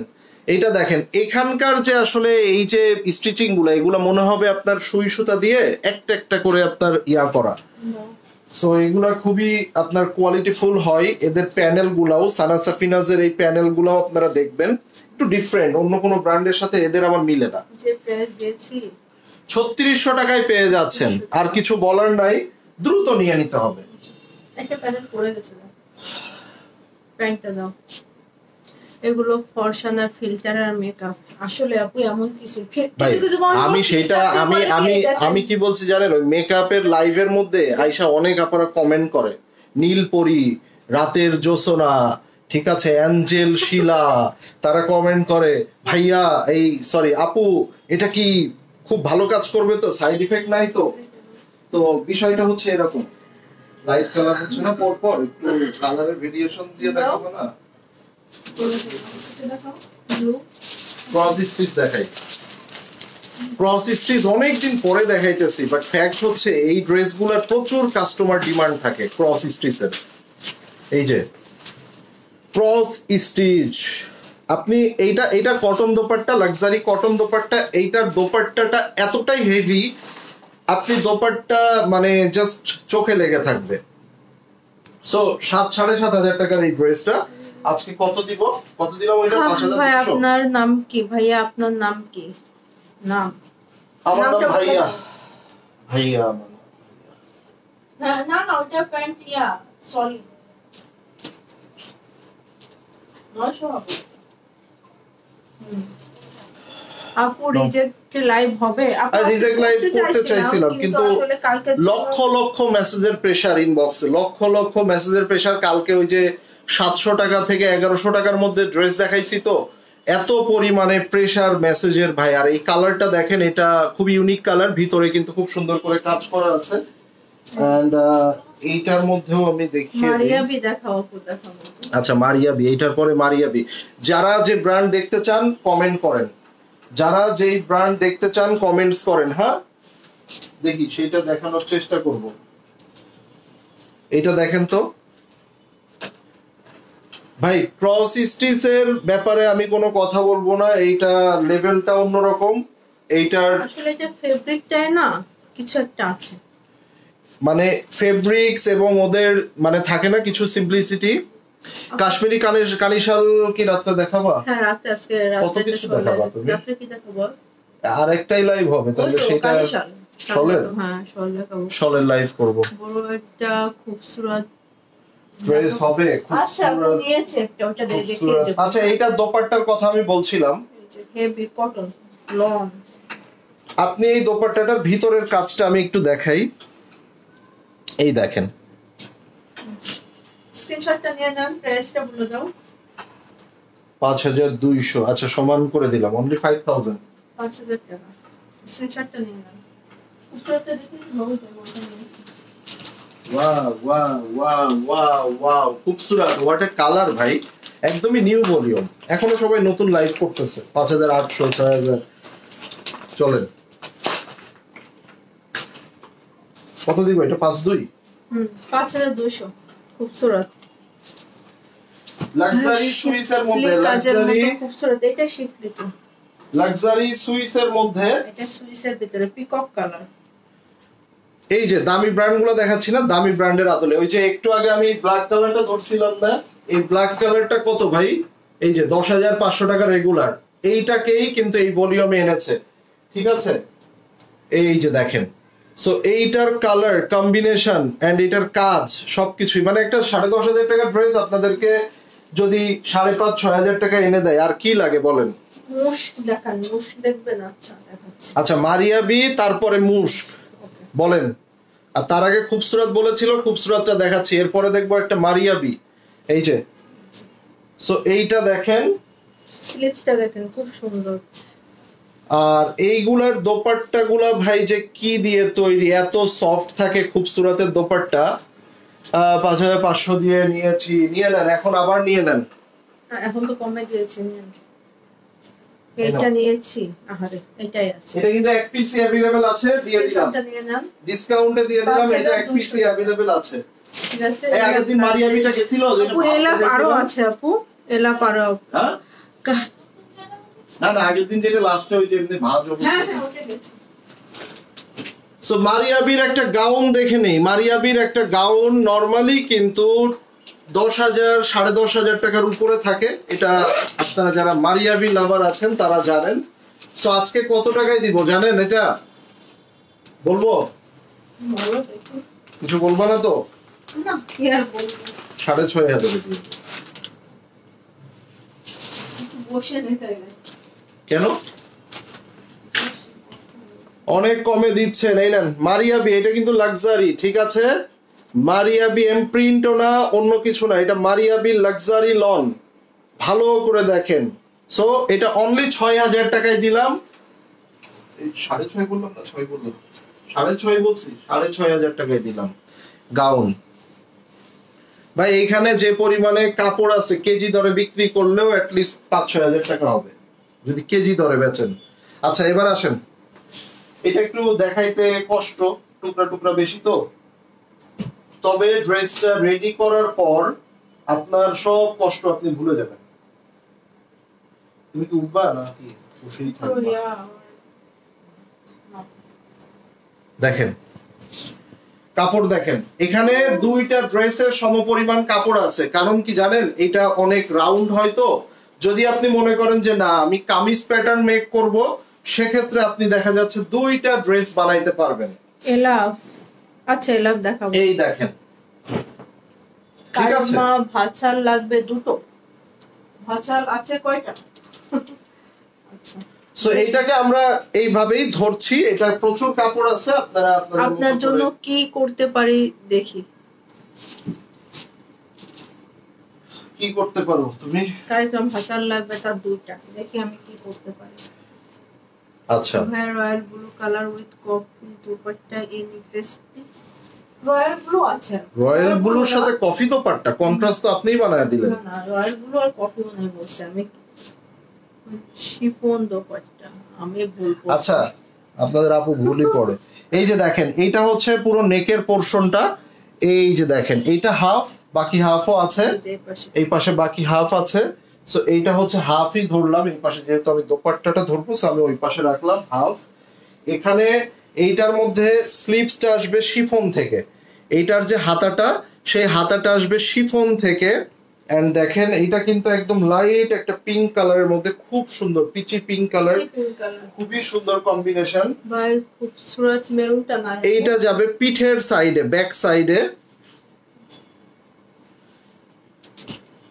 এইটা দেখেন এখানকার যে আসলে এই যে স্টিচিং গুলো, এগুলো মনে হবে আপনার সুই সুতা দিয়ে একটা একটা করে আপনার ইয়া করা। সো এগুলা খুবই আপনার কোয়ালিটিফুল হয়। এদের প্যানেল গুলাও সানাসাফিনাজের এই প্যানেল গুলাও আপনারা দেখবেন একটু ডিফারেন্ট, অন্য কোনো ব্র্যান্ডের সাথে এদের আবার মিলে না। যে প্রাইস দিয়েছি 3600 টাকায় পেয়ে যাচ্ছেন, আর কিছু বলার নাই, দ্রুত নিয়ে নিতে হবে। একটা প্যানেল পড়ে গেছে, প্যান্টটা দাও। এগুলো ফর্সানার ফিল্টার আর মেকআপ, আসলে আপু এমন কিছু আমি সেটা আমি কি বলছি জানেন, ওই মেকআপের লাইভের মধ্যে আয়শা অনেক আপনারা কমেন্ট করে, নীলপরি, রাতের জোসনা, ঠিক আছে, অ্যাঞ্জেল শিলা, তারা কমেন্ট করে ভাইয়া এই সরি আপু এটা কি খুব ভালো কাজ করবে তো, সাইড ইফেক্ট নাই তো? তো বিষয়টা হচ্ছে এরকম, লাইট কালার হচ্ছে না, পর একটু কালারের ভেরিয়েশন দিয়ে দেখাবো না। ক্রস স্টিচ দেখাই, ক্রস স্টিচ অনেকদিন পরে দেখাইতেছি, বাট ফ্যাক্ট হচ্ছে এই ড্রেসগুলোর প্রচুর কাস্টমার ডিমান্ড থাকে ক্রস স্টিচের। এই যে ক্রস স্টিচ, আপনি এইটা cotton dupatta, luxury cotton dupatta. এইটার দোপাট্টাটা এতটাই হেভি, আপনি দোপাট্টা মানে জাস্ট চোখে লেগে থাকবে। সো 7,500 টাকার এই ড্রেসটা আজকে কত দিলাম ওইটা? 5,200। ভাই আপনার নাম কি? ভাইয়া আপনার নাম কি? নাম আমার নাম ভাইয়া। ভাইয়া হ্যাঁ, না ওটা প্যান্ট ইয়া সরি 900 হবে। আপু রিজেক্ট লাইভ হবে? আপু রিজেক্ট লাইভ করতে চাইছিলাম, কিন্তু লক্ষ লক্ষ মেসেজের প্রেসার ইনবক্সে, লক্ষ মেসেজের প্রেসার। কালকে ওই যে 700 টাকা থেকে 1100 টাকার মধ্যে ড্রেস দেখাইছি, তো এত পরিমাণে প্রেসার মেসেজের ভাই। আর এই কালারটা দেখেন, এটা খুব ইউনিক কালার, ভিতরে কিন্তু খুব সুন্দর করে কাজ করা আছে। এন্ড এইটার মধ্যেও আমি দেখিয়ে দিই। মারিয়াবি দেখাও, আপু দেখাও। আচ্ছা মারিয়াবি, এইটার পরে মারিয়াবি। যারা যে ব্র্যান্ড দেখতে চান কমেন্ট করেন, যারা যেই ব্র্যান্ড দেখতে চান কমেন্টস করেন। হ্যাঁ দেখি সেটা দেখানোর চেষ্টা করব। এটা দেখেন তো ভাই, ক্রস স্টিচের ব্যাপারে আমি কোনো কথা বলবো না, এইটা লেভেলটা অন্যরকম। এইটার আসলে এটা ফেব্রিকটাই না কিছু একটা আছে, মানে ফেব্রিক্স এবং ওদের মানে থাকে না কিছু সিম্পলিসিটি। কাশ্মীরি কানিশাল কি রাত্রে দেখাবা? হ্যাঁ রাতে, আজকে কত কিছু দেখাবা তুমি? রাতে কি দেখাবো? আরেকটাই লাইভ হবে তাহলে, সেটা শলের, হ্যাঁ শল দেখাবো, শলের লাইভ করব। বড় একটা খুবসুরত ড্রেস হবে, আচ্ছা নিয়েছে একটা, ওটা দেখে। আচ্ছা এইটা দোপাট্টার কথা আমি বলছিলাম, হেভি কটন লং। আপনি এই দোপাট্টাটার ভিতরের কাজটা আমি একটু দেখাই। এই দেখেন, স্ক্রিনশটটা নিয়ে নেন, প্রাইসটা বলে দাও। 5200। আচ্ছা সমান করে দিলাম, অনলি 5000। 5000 টাকা। স্ক্রিনশটটা নিয়ে নেন, উপরটা দেখি বহুত ওয়াও খুবসুরত, হোয়াট এ কালার ভাই, একদমই নিউ ভলিউম। এখনো সবাই নতুন লাইভ করতেছে। 5800, 6000। চলেন কত দিব এটা? 52। 5200 খুবসুরত লাক্সারি সুইসের মধ্যে, খুবসুরত। এটা শিফলি তো লাক্সারি সুইসের মধ্যে, এটা সুইসের ভিতরে পিকক কালার। এই যে দামি ব্র্যান্ড গুলো দেখাচ্ছি না, দামি ব্র্যান্ডের আদলে। ওই যে একটু আগে আমি ব্ল্যাক কালারটা ধরছিলাম না, এই ব্ল্যাক কালারটা কত ভাই? এই যে 10,500 টাকা রেগুলার। এইটাকেই কিন্তু এই ভলিউমে এনেছে, ঠিক আছে? এই যে দেখেন, সো এইটার কালার কম্বিনেশন এন্ড এটার কাজ সবকিছুই, মানে একটা 10,500 টাকার ড্রেস আপনাদেরকে যদি 5,500-6,000 টাকা এনে দেয়, আর কি লাগে বলেন? মুস্ক দেখান, মুস্ক দেখবেন। আচ্ছা দেখাচ্ছি। আচ্ছা মারিয়াবি, তারপরে মুস্ক বলেন। আর তার আগে খুবসুরত বলেছিল, খুবসুরতটা দেখাচ্ছি, এরপরে দেখবো একটা মারিয়াবি। এই যে সো এইটা দেখেন, স্লিপসটা দেখেন খুব সুন্দর। আর এইগুলার দোপাট্টা গুলা ভাই যে কি দিয়ে তৈরি, এত সফট থাকে খুবসুরতের দোপাট্টা। 5500 দিয়ে নিয়েছি, নিয়ে নেন এখন, আবার নিয়ে নেন। এখন তো কমে দিয়েছি, এইটা নিয়েছি। আহারে এটাই আছে, এটা কিন্তু এক পিসি अवेलेबल আছে, দিয়ে দিলাম ডিসকাউন্টে, দিয়ে দিলাম। এটা এক পিসি अवेलेबल আছে। ঠিক আছে। এই আগের দিন মারিয়াবিটা গেছিল, যেটা এলাপ আরো আছে আপু, এলাপ আরো। হ্যাঁ না না, আগের দিন যেটা লাস্টে ওই যে এমনি ভাঁজ অবস্থা। হ্যাঁ হ্যাঁ ওটা গেছে। সো মারিয়াবির একটা গাউন দেখে নেই। মারিয়াবির একটা গাউন নরমালি কিন্তু 10,000 10,500 টাকার উপরে থাকে। এটা আপনারা যারা মারিয়াবি লাভার আছেন তারা জানেন। সো আজকে কত টাকায় দিব জানেন? এটা বলবো? বলো দেখি। কিছু বলবো না তো? না কি আর বলবো, 6,500 দিব। বসে নিতে হবে কেন? অনেক কমে দিচ্ছেন। এই নেন মারিয়াবি, এটা কিন্তু লাক্সারি, ঠিক আছে? মারিয়াবি এমপ্রিন্টও না, অন্য কিছু না, এটা মারিয়াবি লাক্সারি লন। ভালো করে দেখেন। সো এটা অনলি 6,000 টাকায় দিলাম। 6.5 বললাম না 6 বললাম? 6.5 বলছি, 6,500 টাকায় দিলাম গাউন। ভাই এইখানে যে পরিমাণে কাপড় আছে, কেজি দরে বিক্রি করলেও অ্যাটলিস্ট 5-6 হাজার টাকা হবে যদি কেজি দরে বেচেন। আচ্ছা এবার আসেন, এটা একটু দেখাইতে কষ্ট, টুকরা টুকরা বেশি তো, তবে ড্রেসটা রেডি করার পর আপনার সব কষ্ট আপনি ভুলে যাবেন। তুমি কি উঠবা নাকি বসেই থাকবা? দেখেন কাপড় দেখেন, এখানে দুইটা ড্রেসের সমপরিমাণ কাপড় আছে। কারণ কি জানেন, এটা অনেক রাউন্ড হয় তো। যদি আপনি মনে করেন যে না আমি কামিজ প্যাটার্ন মেক করব, সেক্ষেত্রে আপনি দেখা যাচ্ছে দুইটা ড্রেস বানাইতে পারবেন। এলাফ, আচ্ছা এলাফ দেখাবো। এই দেখেন, ঠিক আছে? কারিজমা ভাঁচাল লাগবে দুটো। ভাঁচাল আছে কয়টা? আচ্ছা সো এইটাকে আমরা এইভাবেই ধরছি। এটা প্রচুর কাপড় আছে, আপনারা আপনার জন্য কি করতে পারি দেখি। কি করতে পারো তুমি? কারিজমা ভাঁচাল লাগবে তার দুইটা, দেখি আমি কি করতে পারি। আচ্ছা royal blue colour with coffee dupatta in crispy. Royal blue আছে, রয়্যাল ব্লুর সাথে কফি তো পাট্টা কন্ট্রাস্ট তো আপনিই বানায় দিলেন। না না রয়্যাল ব্লু আর কফি বানাই বলছি আমি। শিফন দুপাট্টা আমি বলবো। আচ্ছা আপনাদের আপু ভুলই পড়ে। এই যে দেখেন, এইটা হচ্ছে পুরো নেকের পোরশনটা। এই যে দেখেন, এইটা হাফ, বাকি হাফও আছে, এই পাশে বাকি হাফ আছে। সো এইটা হচ্ছে হাফই ধরলাম, এই পাশে যেহেতু আমি দোপাট্টাটা ধরবো সো আমি ওই পাশে রাখলাম হাফ। এখানে এইটার মধ্যে স্লিপসটা আসবে শিফন থেকে, এইটার যে হাতাটা সেই হাতাটা আসবে শিফন থেকে। এন্ড দেখেন এইটা কিন্তু একদম লাইট একটা পিঙ্ক কালারের মধ্যে, খুব সুন্দর পিচি পিঙ্ক কালার, খুবই সুন্দর কম্বিনেশন ভাই, খুবসুরত মেরুনটা না। এইটা যাবে পিঠের সাইডে, ব্যাক সাইডে।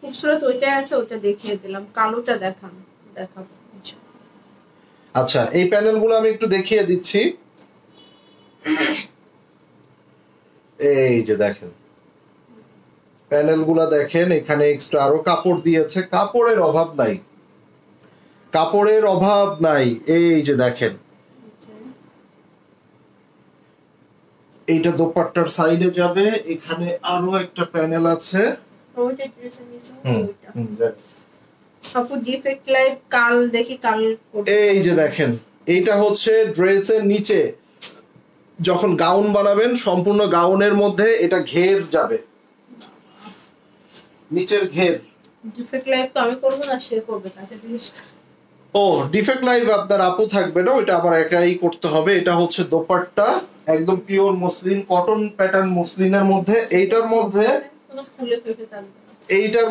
খুবসুরত ওইটা আছে, ওটা দেখিয়ে দিলাম। কালোটা দেখাবো। আচ্ছা এই প্যানেলগুলো আমি একটু দেখিয়ে দিচ্ছি। এই যে দেখেন প্যানেলগুলো দেখেন, এখানে এক্সট্রা আরো কাপড় দিয়েছে। কাপড়ের অভাব নাই, কাপড়ের অভাব নাই। এই যে দেখেন, এইটা দোপাট্টার সাইডে যাবে। এখানে আরো একটা প্যানেল আছে। এই যে দেখেন, এইটা হচ্ছে ড্রেসের নিচে যখন গাউন বানাবেন, সম্পূর্ণ গাউনের মধ্যে এটা ঘের যাবে, নিচের ঘের। ডিফেক্ট লাইভ তো আমি করব না, সে করবে, তাকে জিজ্ঞেস। ও ডিফেক্ট লাইভ আপনার আপু থাকবে না, ওইটা আবার একাই করতে হবে। এটা হচ্ছে দোপাট্টা, একদম পিওর মসলিন, কটন প্যাটার্ন মসলিনের মধ্যে। এইটার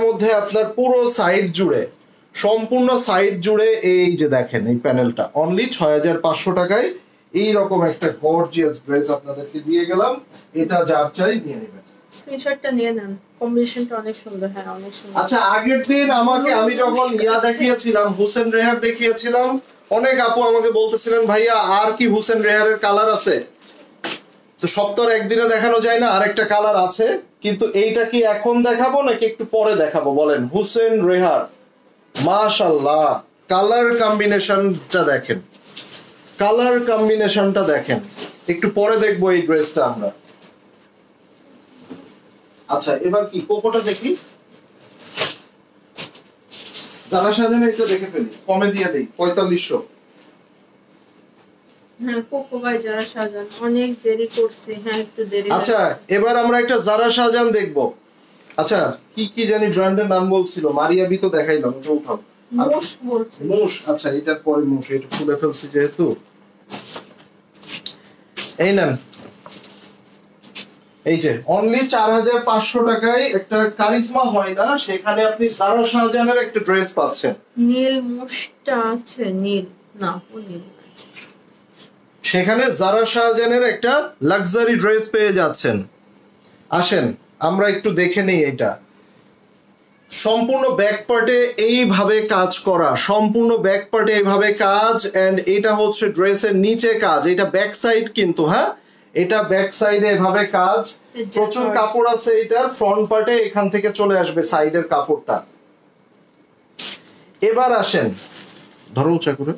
মধ্যে আপনার পুরো সাইড জুড়ে, সম্পূর্ণ সাইড জুড়ে এই যে দেখেন এই প্যানেলটা অনলি 6,500 টাকায় এইরকম একটা গর্জিয়াস ড্রেস আপনাদেরকে দিয়ে গেলাম। এটা যার চাই নিয়ে নেবেন, স্ক্রিনশটটা নিয়ে নেন। কম্বিনেশনটা অনেক সুন্দর। হ্যাঁ অনেক সুন্দর। আচ্ছা আগের দিন আমি যখন দেখিয়েছিলাম, হুসেন রেহার দেখিয়েছিলাম, অনেক আপু আমাকে বলতেছিলেন ভাইয়া আর কি হুসেন রেহারের কালার আছে? তো সপ্তাহে একদিনে দেখানো যায় না, আরেকটা কালার আছে। কিন্তু এইটা কি এখন দেখাবো নাকি একটু পরে দেখাবো বলেন? হুসেন রেহার, মাশাআল্লাহ, কালার কম্বিনেশনটা দেখেন, কালার কম্বিনেশনটা দেখেন। একটু পরে দেখবো এই ড্রেসটা আমরা। আচ্ছা এবার কি কোকোটা দেখি, যারা সাজানো এটা দেখে ফেলি, কমে দিয়ে দেই 4500। হ্যাঁ কোকো ভাই যারা সাজান অনেক দেরি করছে, হ্যাঁ একটু দেরি। আচ্ছা এবার আমরা একটা জারা শাহজাহান দেখবো। আচ্ছা কি কি জানি ব্র্যান্ডের নাম বলছিল, মারিয়াবি তো দেখাইলাম, ওটা উঠাও। মুশ বলছে, মুশ, আচ্ছা এটার পরে মুশ, এটা খুলে ফেলছি যেহেতু। এই নেন, এই যে অনলি 4500 টাকায় একটা কারিজমা হয় না, সেখানে আপনি জারা শাহজাহানের একটা ড্রেস পাচ্ছেন। নীল মুশটা আছে, নীল না ও নীল না। সেখানে জারা শাহজাহানের একটা লাক্সারি ড্রেস পেয়ে যাচ্ছেন। আসেন আমরা একটু দেখে নেই এটা। সম্পূর্ণ ব্যাক পার্টে এইভাবে কাজ করা, সম্পূর্ণ ব্যাক পার্টে এইভাবে কাজ, এন্ড এটা হচ্ছে ড্রেসের নিচে কাজ, এটা ব্যাক সাইড কিন্তু, হ্যাঁ এটা ব্যাক সাইডে এভাবে কাজ, প্রচুর কাপড় আছে এটার। ফ্রন্ট পার্টে এখান থেকে চলে আসবে সাইডের কাপড়টা। এবার আসেন, ধরো উঁচা করে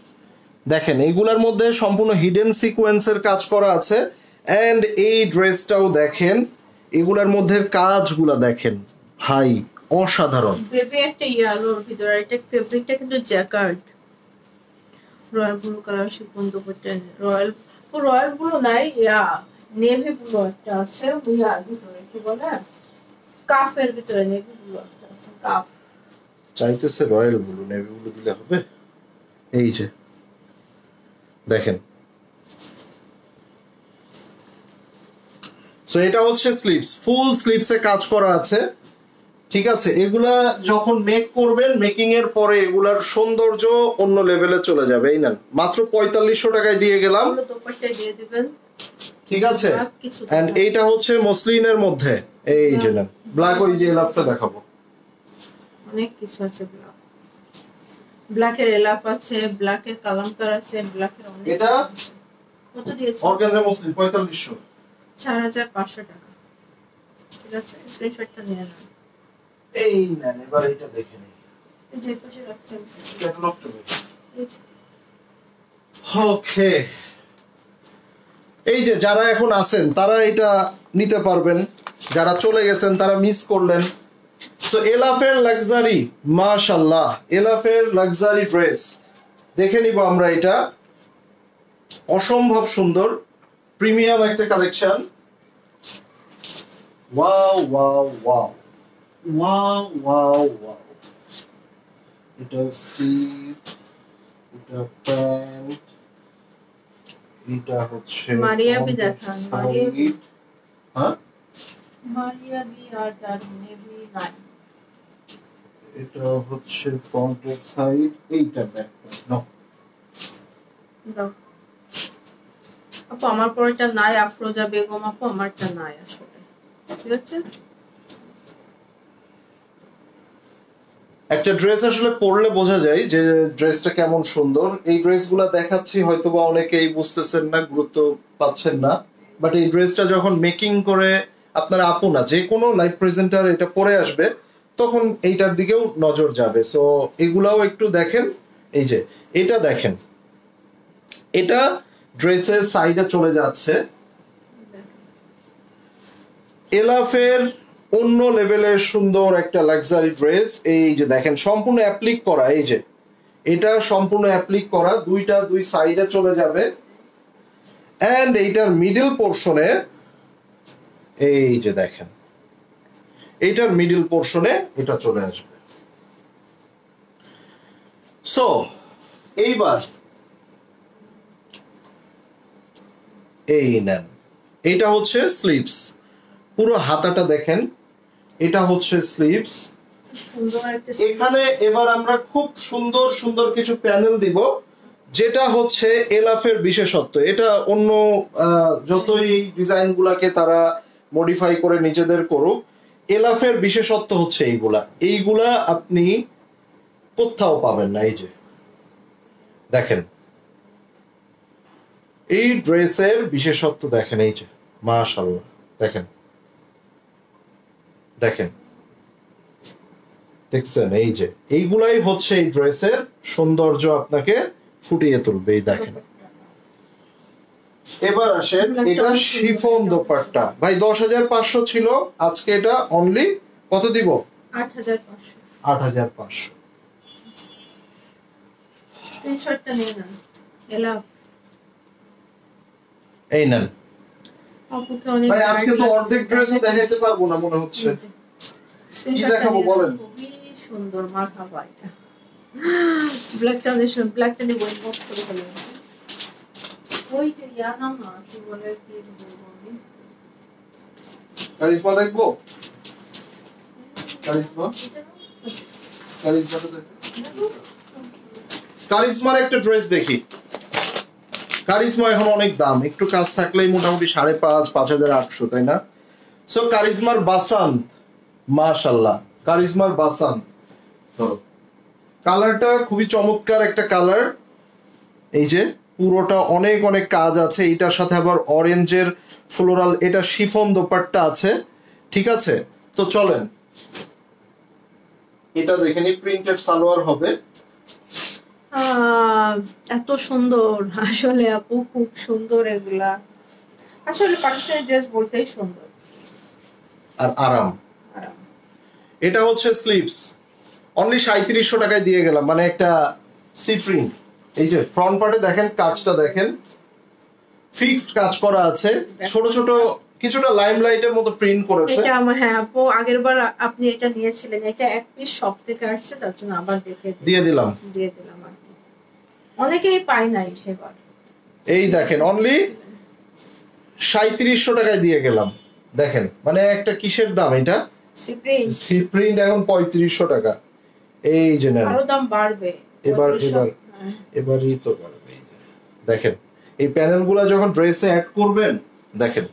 দেখেন, এইগুলার মধ্যে সম্পূর্ণ হিডেন সিকোয়েন্সের কাজ করা আছে। এন্ড এই ড্রেসটাও দেখেন, এগুলার মধ্যে কাজগুলা দেখেন ভাই, অসাধারণ। বেবি একটা ইয়েলোর ভিতরে, এটা ফেব্রিকটা কিন্তু jacquard, royal blue colour chiffon dupatta, royal blue নাই, নেভি ব্লু একটা আছে, ইয়ার ভিতরে কি বলে কাফের ভিতরে নেভি ব্লু একটা আছে, কাফ। চাইতেছে রয়্যাল ব্লু, নেভি ব্লু দিলে হবে। এই যে দেখেন, সো এটা হচ্ছে স্লিভস, ফুল স্লিভসে কাজ করা আছে, ঠিক আছে। এগুলা যখন মেক করবেন, মেকিং এর পরে এগুলার সৌন্দর্য অন্য লেভেলে চলে যাবে। এই নেন, মাত্র 4500 টাকায় দিয়ে গেলাম, দুপাট্টা দিয়ে দিবেন, ঠিক আছে। এন্ড এইটা হচ্ছে মসলিনের মধ্যে, এই যে নেন ব্ল্যাক, ওই যে এলাফটা দেখাবো, অনেক কিছু আছে। ব্ল্যাকের এলাফ আছে, ব্ল্যাকের কালামকার আছে, ব্ল্যাকের অনেক। এটা কত দিয়েছে? অর্গানজা মসলিন 4500, 4500 টাকা, ঠিক আছে। স্ক্রিনশটটা নিয়ে নেন। এই নেন, এবার এটা দেখে নিন, এই যে পাশে রাখছেন ক্যাটালগটা বের। ওকে, এই যে যারা এখন আছেন তারা এটা নিতে পারবেন, যারা চলে গেছেন তারা মিস করলেন। সো এলাফের লাক্সারি, মাশাআল্লাহ, এলাফের লাক্সারি ড্রেস দেখে নিব আমরা। এটা অসম্ভব সুন্দর, প্রিমিয়াম একটা collection. Wow wow wow wow wow wow. এটা স্লিভ, এটা প্যান্ট, এটা হচ্ছে মারিয়াবি দেখান, মারিয়াবি। হ্যাঁ মারিয়াবি আর নেভি নাই। এটা হচ্ছে ফ্রন্টের সাইড, এইটা ব্যাক পার্ট। নো দাও আপু, আমার পরেরটা নাই, আফরোজা বেগম আপু আমারটা নাই আসলে, ঠিক আছে। একটা ড্রেস আসলে পরলে বোঝা যায় যে ড্রেসটা কেমন সুন্দর। এই ড্রেসগুলো দেখাচ্ছি হয়তোবা অনেকেই বুঝতেছেন না, গুরুত্ব পাচ্ছেন না, বাট এই ড্রেসটা যখন মেকিং করে আপনারা আপু না যে কোনো লাইভ প্রেজেন্টার এটা পরে আসবে, তখন এইটার দিকেও নজর যাবে। সো এগুলাও একটু দেখেন। এই যে এটা দেখেন, এটা ড্রেসের সাইডে চলে যাচ্ছে, এলাফের অন্য লেভেলের সুন্দর একটা লাক্সারি ড্রেস। এই যে দেখেন সম্পূর্ণ অ্যাপ্লিক করা, এই যে এটা সম্পূর্ণ অ্যাপ্লিক করা, দুই সাইডে চলে যাবে। এন্ড এইটার মিডল পোর্শনে, এই যে দেখেন এইটার মিডল পোর্শনে এটা চলে আসবে। সো এইবার এই নেন, এইটা হচ্ছে স্লিভস, পুরো হাতাটা দেখেন, এটা হচ্ছে স্লিভস। এখানে এবার আমরা খুব সুন্দর সুন্দর কিছু প্যানেল দিব, যেটা হচ্ছে এলাফের বিশেষত্ব। এটা অন্য যতই ডিজাইন গুলাকে তারা মডিফাই করে নিজেদের করুক, এলাফের বিশেষত্ব হচ্ছে এইগুলা আপনি কোথাও পাবেন না। এই যে দেখেন, এই ড্রেসের বিশেষত্ব দেখেন, এই যে মাশাআল্লাহ দেখেন, দেখেন, দেখছেন? এই যে এইগুলাই হচ্ছে এই ড্রেসের সৌন্দর্য, আপনাকে ফুটিয়ে তুলবে। এই দেখেন। এবার আসেন, এটা শিফন দোপাট্টা। ভাই 10,500 ছিল, আজকে এটা অনলি কত দিব? 8,500। 8,500। স্ক্রিনশটটা নিয়ে নেন। এলা এই নেন। আপুকে অনেক ভাই আজকে তো অর্ধেক ড্রেসও দেখাইতে পারবো না মনে হচ্ছে। কি দেখাবো বলেন? খুবই সুন্দর, মারহাবা। এটা ব্ল্যাক ট্রানজিশন, ব্ল্যাকটা নিয়ে বই পোস্ট করে ফেলেন। ওই যে নাম না, কি বলে, কি বলবো আমি, কারিজমা দেখবো? কারিজমা, কারিজমাটা দেখো। কারিজমার একটা ড্রেস দেখি। কারিজমা এখন অনেক দাম, একটু কাজ থাকলেই মোটামুটি 5,500 5,800, তাই না? সো কারিজমার বাসান্ত, মাশাআল্লাহ, কারিজমার বাসান্ত। ধরো, কালারটা খুবই চমৎকার একটা কালার। এই যে পুরোটা অনেক অনেক কাজ আছে, এটার সাথে আবার অরেঞ্জের ফ্লোরাল, এটা শিফন দোপাট্টা আছে। ঠিক আছে, তো চলেন এটা দেখে নি। প্রিন্টেড সালোয়ার হবে। এত সুন্দর, আসলে আপু খুব সুন্দর এগুলা। আসলে পাকিস্তানি ড্রেস বলতেই সুন্দর আর আরাম। এটা হচ্ছে স্লিভস, অনলি 3700 টাকায় দিয়ে গেলাম, মানে একটা সি প্রিন্ট। এই যে ফ্রন্ট পার্টে দেখেন, কাজটা দেখেন, ফিক্সড কাজ করা আছে, ছোট ছোট কিছুটা লাইমলাইটের মতো প্রিন্ট করেছে। এটা আমার, হ্যাঁ আপু, আগেরবার আপনি এটা নিয়েছিলেন, এটা এক পিস শপ থেকে আসছে, তার জন্য আবার দিয়ে দিলাম আর কি। অনেকেই পায় নাই সেবার। এই দেখেন, অনলি 3700 টাকায় দিয়ে গেলাম। দেখেন, মানে একটা কিসের দাম এটা? সি প্রিন্ট এখন 3500 টাকা। এই যে নেন, আরো দাম বাড়বে এবারই তো বাড়বে। দেখেন, এই প্যানেলগুলা যখন ড্রেসে অ্যাড করবেন, দেখেন,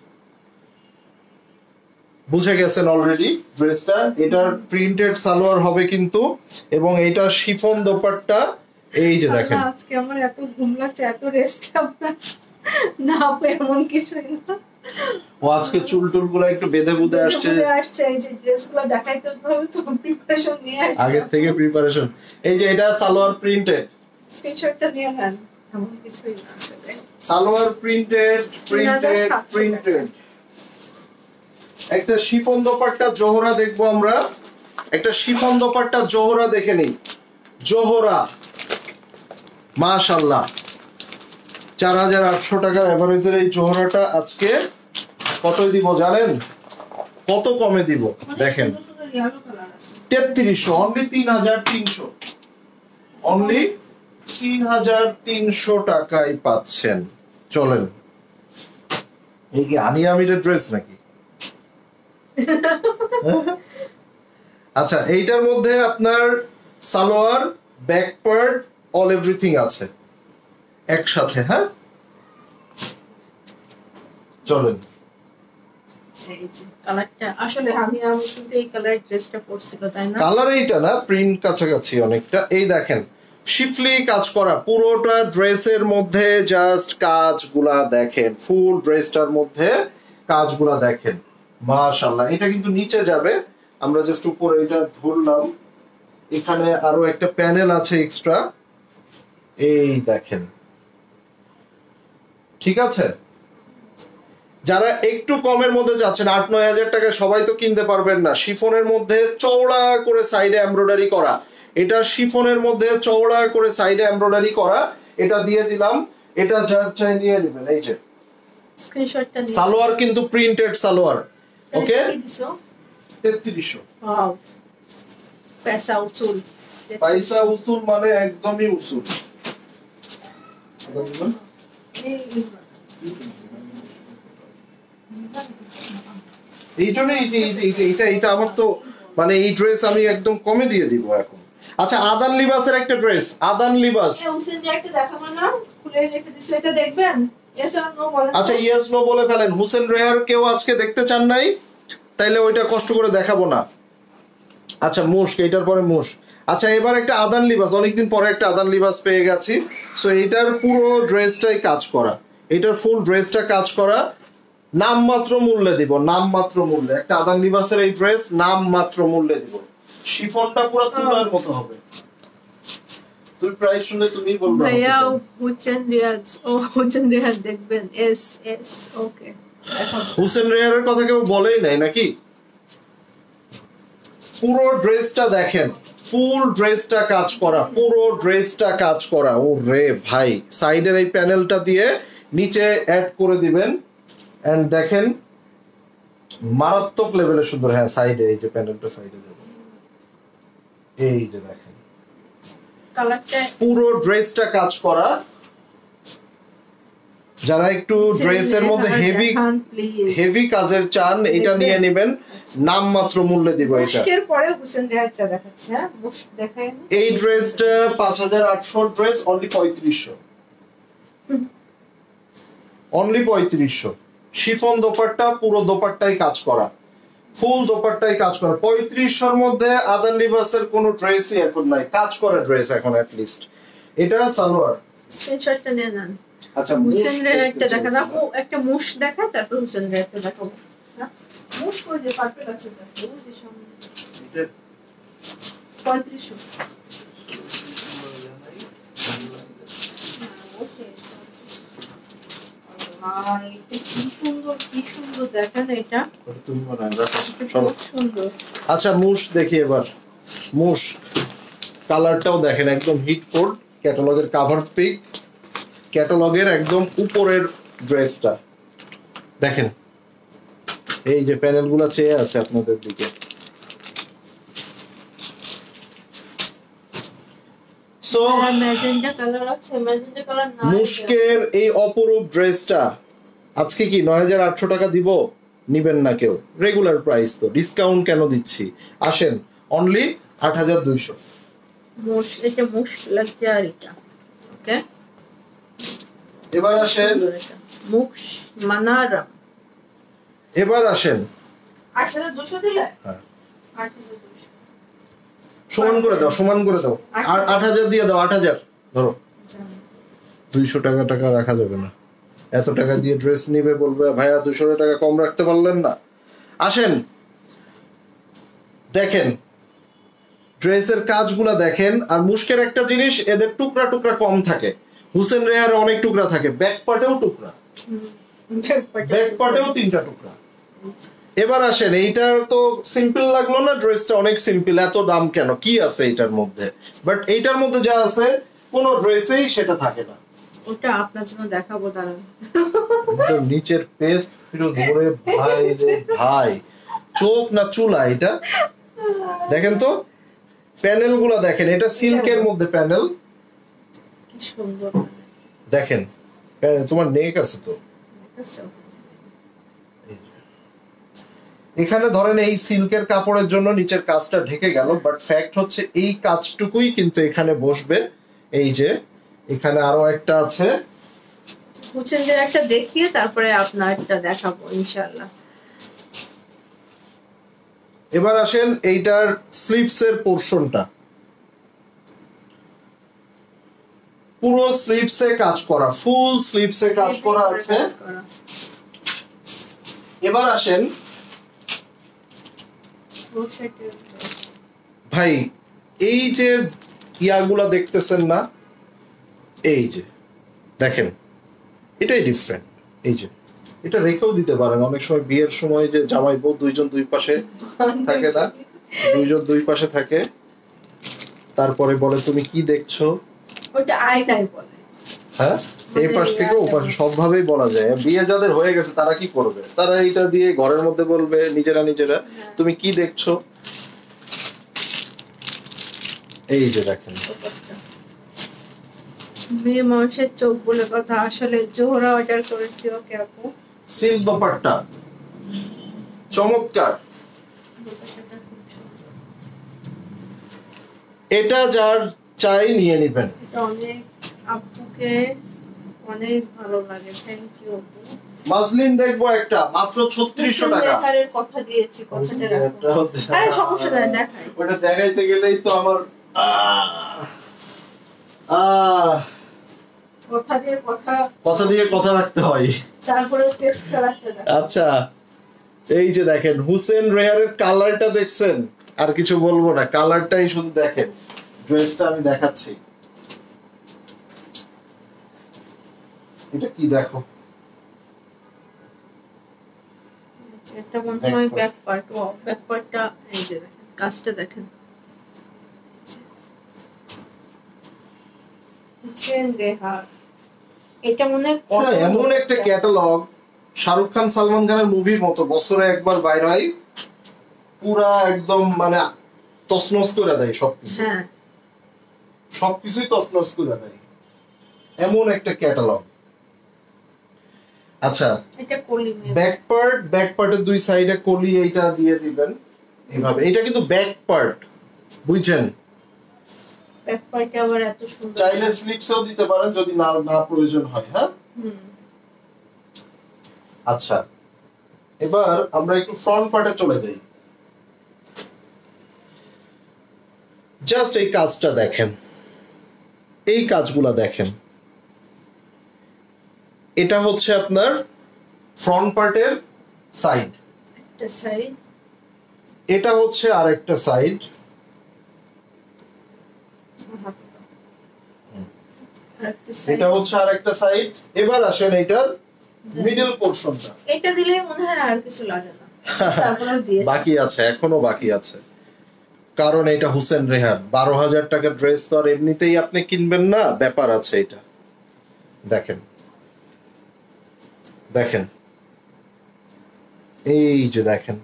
বুঝে গেছেন অলরেডি ড্রেসটা। এটার প্রিন্টেড সালোয়ার হবে কিন্তু, এবং এটা শিফন দোপাট্টা। এই যে দেখেন, আজকে আমার এত ঘুম লাগছে, এত রেস্ট আপনার না আপু, এমন কিছুই না। ও আজকে চুল টুল গুলো একটু বেঁধে বুঁধে আসছে। এই যে ড্রেসগুলো দেখাইতে হবে তো, প্রিপারেশন নিয়ে আসছে আগে থেকে প্রিপারেশন। এই যে এটা সালোয়ার প্রিন্টেড, স্ক্রিনশটটা নিয়ে নেন। এমন কিছুই না, সালোয়ার প্রিন্টেড। একটা শিফন দোপাট্টা জোহরা দেখবো আমরা। একটা শিফন দোপাট্টা জোহরা দেখে নিই। জোহরা, মাশাআল্লাহ, 4,800 টাকার এভারেজের এই জোহরাটা আজকে কত দিব জানেন? কত কমে দিব দেখেন, 3300, অনলি 3,300, অনলি 3,300 টাকায় পাচ্ছেন। চলেন, এই কি আনিয়া আমিরের ড্রেস নাকি? আচ্ছা, এইটার মধ্যে আপনার salwar, back part, all everything আছে একসাথে। হ্যাঁ, চলেন। এই যে কালারটা, আসলে আমি কিন্তু এই কালারের ড্রেসটা পরছিল, তাই না? কালার এইটা না, প্রিন্ট কাছাকাছি অনেকটা। এই দেখেন, শিফলি কাজ করা পুরোটা ড্রেসের মধ্যে, জাস্ট কাজগুলা দেখেন, ফুল ড্রেসটার মধ্যে কাজগুলা দেখেন, মাশাআল্লাহ। এটা কিন্তু নিচে যাবে, আমরা জাস্ট উপরে এটা ধরলাম। এখানে আরো একটা প্যানেল আছে এক্সট্রা, এই দেখেন। ঠিক আছে, যারা একটু কমের মধ্যে যাচ্ছেন, 8-9 হাজার টাকায় সবাই তো কিনতে পারবেন না। শিফনের মধ্যে চওড়া করে সাইডে এমব্রয়ডারি করা, এটা শিফনের মধ্যে চওড়া করে সাইডে এমব্রয়ডারি করা, এটা দিয়ে দিলাম। এটা যার চাই নিয়ে নেবেন। এই যে স্ক্রিনশটটা নিন। সালোয়ার কিন্তু প্রিন্টেড সালোয়ার। ওকে, 3300। ওয়াও, পয়সা উসুল। পয়সা উসুল মানে একদমই উসুল। এই জন্য এটা আমার তো মানে এই ড্রেস আমি একদম কমে দিয়ে দিব এখন। আচ্ছা, আদান লিবাসের একটা ড্রেস, আদান লিবাস। আচ্ছা, ইয়েস নো বলে ফেলেন। হুসেন রেহার কেউ আজকে দেখতে চান নাই, তাইলে ওইটা কষ্ট করে দেখাবো না। আচ্ছা, মুশক, এটার পরে মুশক। আচ্ছা, এবার একটা আদান লিবাস, অনেকদিন পরে একটা আদান লিবাস পেয়ে গেছি। সো এটার পুরো ড্রেসটাই কাজ করা, এটার ফুল ড্রেসটা কাজ করা। নামমাত্র মূল্যে দিব, নামমাত্র মূল্যে। একটা আদান লিবাসের এই ড্রেস নামমাত্র মূল্যে দিব। শিফনটা পুরো তুলার মতো হবে। তুই প্রাইস শুনলে তুমি বলবে ভাইয়া হুসেন রিয়াজ, ও হুসেন রিয়াজ দেখবেন। S S okay. হুসেন রেহারের কথা কেউ বলেই নাই নাকি? পুরো ড্রেসটা দেখেন, ফুল ড্রেসটা কাজ করা, পুরো ড্রেসটা কাজ করা। ও রে ভাই, সাইডের এই প্যানেলটা দিয়ে নিচে অ্যাড করে দিবেন এন্ড দেখেন মারাত্মক লেভেলের সুন্দর। হ্যাঁ সাইডে এই যে প্যানেলটা সাইডে যাবে, এই যে দেখেন কালারটা পুরো ড্রেসটা কাজ করা। যারা একটু ড্রেসের মধ্যে হেভি কাজের চান এটা নিয়ে নেবেন, নামমাত্র মূল্যে দিব এটা। মুশকের পরে হুসেন রিয়াজটা দেখাচ্ছে। হ্যাঁ মুশক দেখায়। এই ড্রেসটা 5800 dress only 3500, only 3500। Chiffon dupatta, পুরো দোপাট্টাই কাজ করা, ফুল দোপাট্টাই কাজ করা। 3500 মধ্যে আদান লিবাসের কোনো ড্রেসই এখন নাই, কাজ করা ড্রেস এখন এট লিস্ট। এটা সালোয়ার, স্ক্রিনশটটা নিয়ে নেন। আচ্ছা হুসেন রিয়াজটা দেখা না, ও একটা মুশ দেখা, তারপর হুসেন রিয়াজটা দেখাবো। হ্যাঁ মুশ কই যে পারফেক্ট আছে দেখো, ওই যে সামনে এটা 3500। কি সুন্দর দেখেন এটা। তুমি মনে হয় রাখো। খুব সুন্দর। আচ্ছা মুশ দেখি এবার। মুশ কালারটাও দেখেন একদম হিট কোড, ক্যাটালগের কাভার পিক, ক্যাটালগের একদম উপরের ড্রেসটা দেখেন। এই যে প্যানেলগুলো চেয়ে আছে আপনাদের দিকে। সো ম্যাজেন্টা কালার আছে, ম্যাজেন্টা কালার না। মুশকের এই অপরূপ ড্রেসটা আজকে কি 9800 টাকা দিব? নিবেন না কেউ, রেগুলার প্রাইস তো, ডিসকাউন্ট কেন দিচ্ছি? আসেন অনলি 8200। মুশ, এটা মুশ লাক্সারিটা। ওকে এবার আসেন মুশ মানারা। এবার আসেন 8200 দিলে? হ্যাঁ 8200 সমান করে দাও, সমান করে দাও। আর 8000 দিয়ে দাও, 8000 ধরো। 200 টাকা টাকা রাখা যাবে না। এত টাকা দিয়ে ড্রেস নিবে, বলবে ভাইয়া 200 টাকা কম রাখতে পারলেন না। আসেন দেখেন ড্রেসের কাজগুলা দেখেন। আর মুশকের একটা জিনিস, এদের টুকরা টুকরা কম থাকে, হুসেন রেহার অনেক টুকরা থাকে, ব্যাক পার্টেও টুকরা, ব্যাক পার্টেও 3টা টুকরা। এবার আসেন, এইটার তো সিম্পল লাগলো না ড্রেসটা? অনেক সিম্পল, এত দাম কেন, কি আছে এইটার মধ্যে? বাট এইটার মধ্যে যা আছে কোন ড্রেসেই সেটা থাকে না। ওটা আপনার জন্য দেখাবো, দাঁড়ান। নিচের পেস্ট ফিরো ধরে ভাই রে ভাই, চোখ না চুলা এটা দেখেন তো। প্যানেল গুলা দেখেন, এটা সিল্কের মধ্যে প্যানেল, কি সুন্দর দেখেন। তোমার নেক আছে তো এখানে, ধরেন এই সিল্কের কাপড়ের জন্য নিচের কাজটা ঢেকে গেল, বাট ফ্যাক্ট হচ্ছে এই কাজটুকুই কিন্তু এখানে বসবে। এই যে এখানে আরো একটা আছে, বুঝছেন যে একটা দেখিয়ে তারপরে আপনারটা দেখাবো ইনশাআল্লাহ। এবার আসেন এইটার স্লিভস এর পোরশনটা, পুরো স্লিভসে কাজ করা, ফুল স্লিভসে কাজ করা আছে। এবার আসেন ভাই, এই যে ইয়াগুলা দেখতেছেন না, এই যে দেখেন, এটাই ডিফারেন্ট। এই যে এটা রেখেও দিতে পারেন, অনেক সময় বিয়ের সময় যে জামাই বউ দুইজন দুই পাশে থাকে না, দুইজন দুই পাশে থাকে, তারপরে বলে তুমি কি দেখছো, ওটা আয়নায় বলে। হ্যাঁ এই পাশ থেকে ও পাশে সবভাবেই বলা যায়। বিয়ে যাদের হয়ে গেছে তারা কি করবে, তারা এটা দিয়ে ঘরের মধ্যে বলবে নিজেরা নিজেরা তুমি কি দেখছো। এই যে দেখেন, মেয়ে মানুষের চোখ বলে কথা, আসলে জোহরা অর্ডার করেছি। ওকে আপু, সিল্ক দোপাট্টা চমৎকার। এটা যার চাই নিয়ে নেবেন। এটা অনেক আপুকে অনেক ভালো লাগে। থ্যাংক ইউ আপু। মাসলিন দেখবো একটা মাত্র 3600 টাকা। এর কথা দিয়েছি, কথাটা রাখো। আরে সমস্যা নাই, দেখাই। ওটা দেখাইতে গেলেই তো আমার কথা দিয়ে কথা রাখতে হয়। তারপরে টেস্টটা রাখতে হয়। আচ্ছা, এই যে দেখেন হুসেন রেহারের কালারটা দেখছেন, আর কিছু বলবো না, কালারটাই শুধু দেখেন। ড্রেসটা আমি দেখাচ্ছি, এটা কি দেখো, এটা মনে হয় ব্যাক পার্ট। ও ব্যাক পার্টটা এই যে দেখেন, কাজটা দেখেন। হুসেন রেহার, এটা মনে হয় এমন একটা ক্যাটালগ, শাহরুখ খান সালমান খানের মুভির মতো, বছরে একবার বাইর হয়, পুরা একদম মানে তছনছ করে দেয় সবকিছু। হ্যাঁ, সবকিছুই তছনছ করে দেয়, এমন একটা ক্যাটালগ। আচ্ছা, এটা কলি ব্যাক পার্টের দুই সাইডে কলি এইটা দিয়ে দিবেন এইভাবে। এটা কিন্তু ব্যাক পার্ট, বুঝছেন? ব্যাক পার্টে আবার এত সুন্দর, চাইলে স্লিপসও দিতে পারেন যদি না প্রয়োজন হয়। হ্যাঁ, আচ্ছা, এবার আমরা একটু ফ্রন্ট পার্টে চলে যাই। জাস্ট এই কাজটা দেখেন, এই কাজগুলা দেখেন। এটা হচ্ছে আপনার ফ্রন্ট পার্টের সাইড, একটা সাইড, এটা হচ্ছে আরেকটা সাইড। এটা হচ্ছে আরেকটা সাইড। এবার আসেন এটার মিডল পোরশনটা। এটা দিলেই মনে হয় আর কিছু লাগে না, তারপরে দিয়েছি। বাকি আছে, এখনো বাকি আছে, কারণ এটা হুসেন রেহার 12,000 টাকার ড্রেস তো আর এমনিতেই আপনি কিনবেন না, ব্যাপার আছে এটা। দেখেন দেখেন, এই যে দেখেন,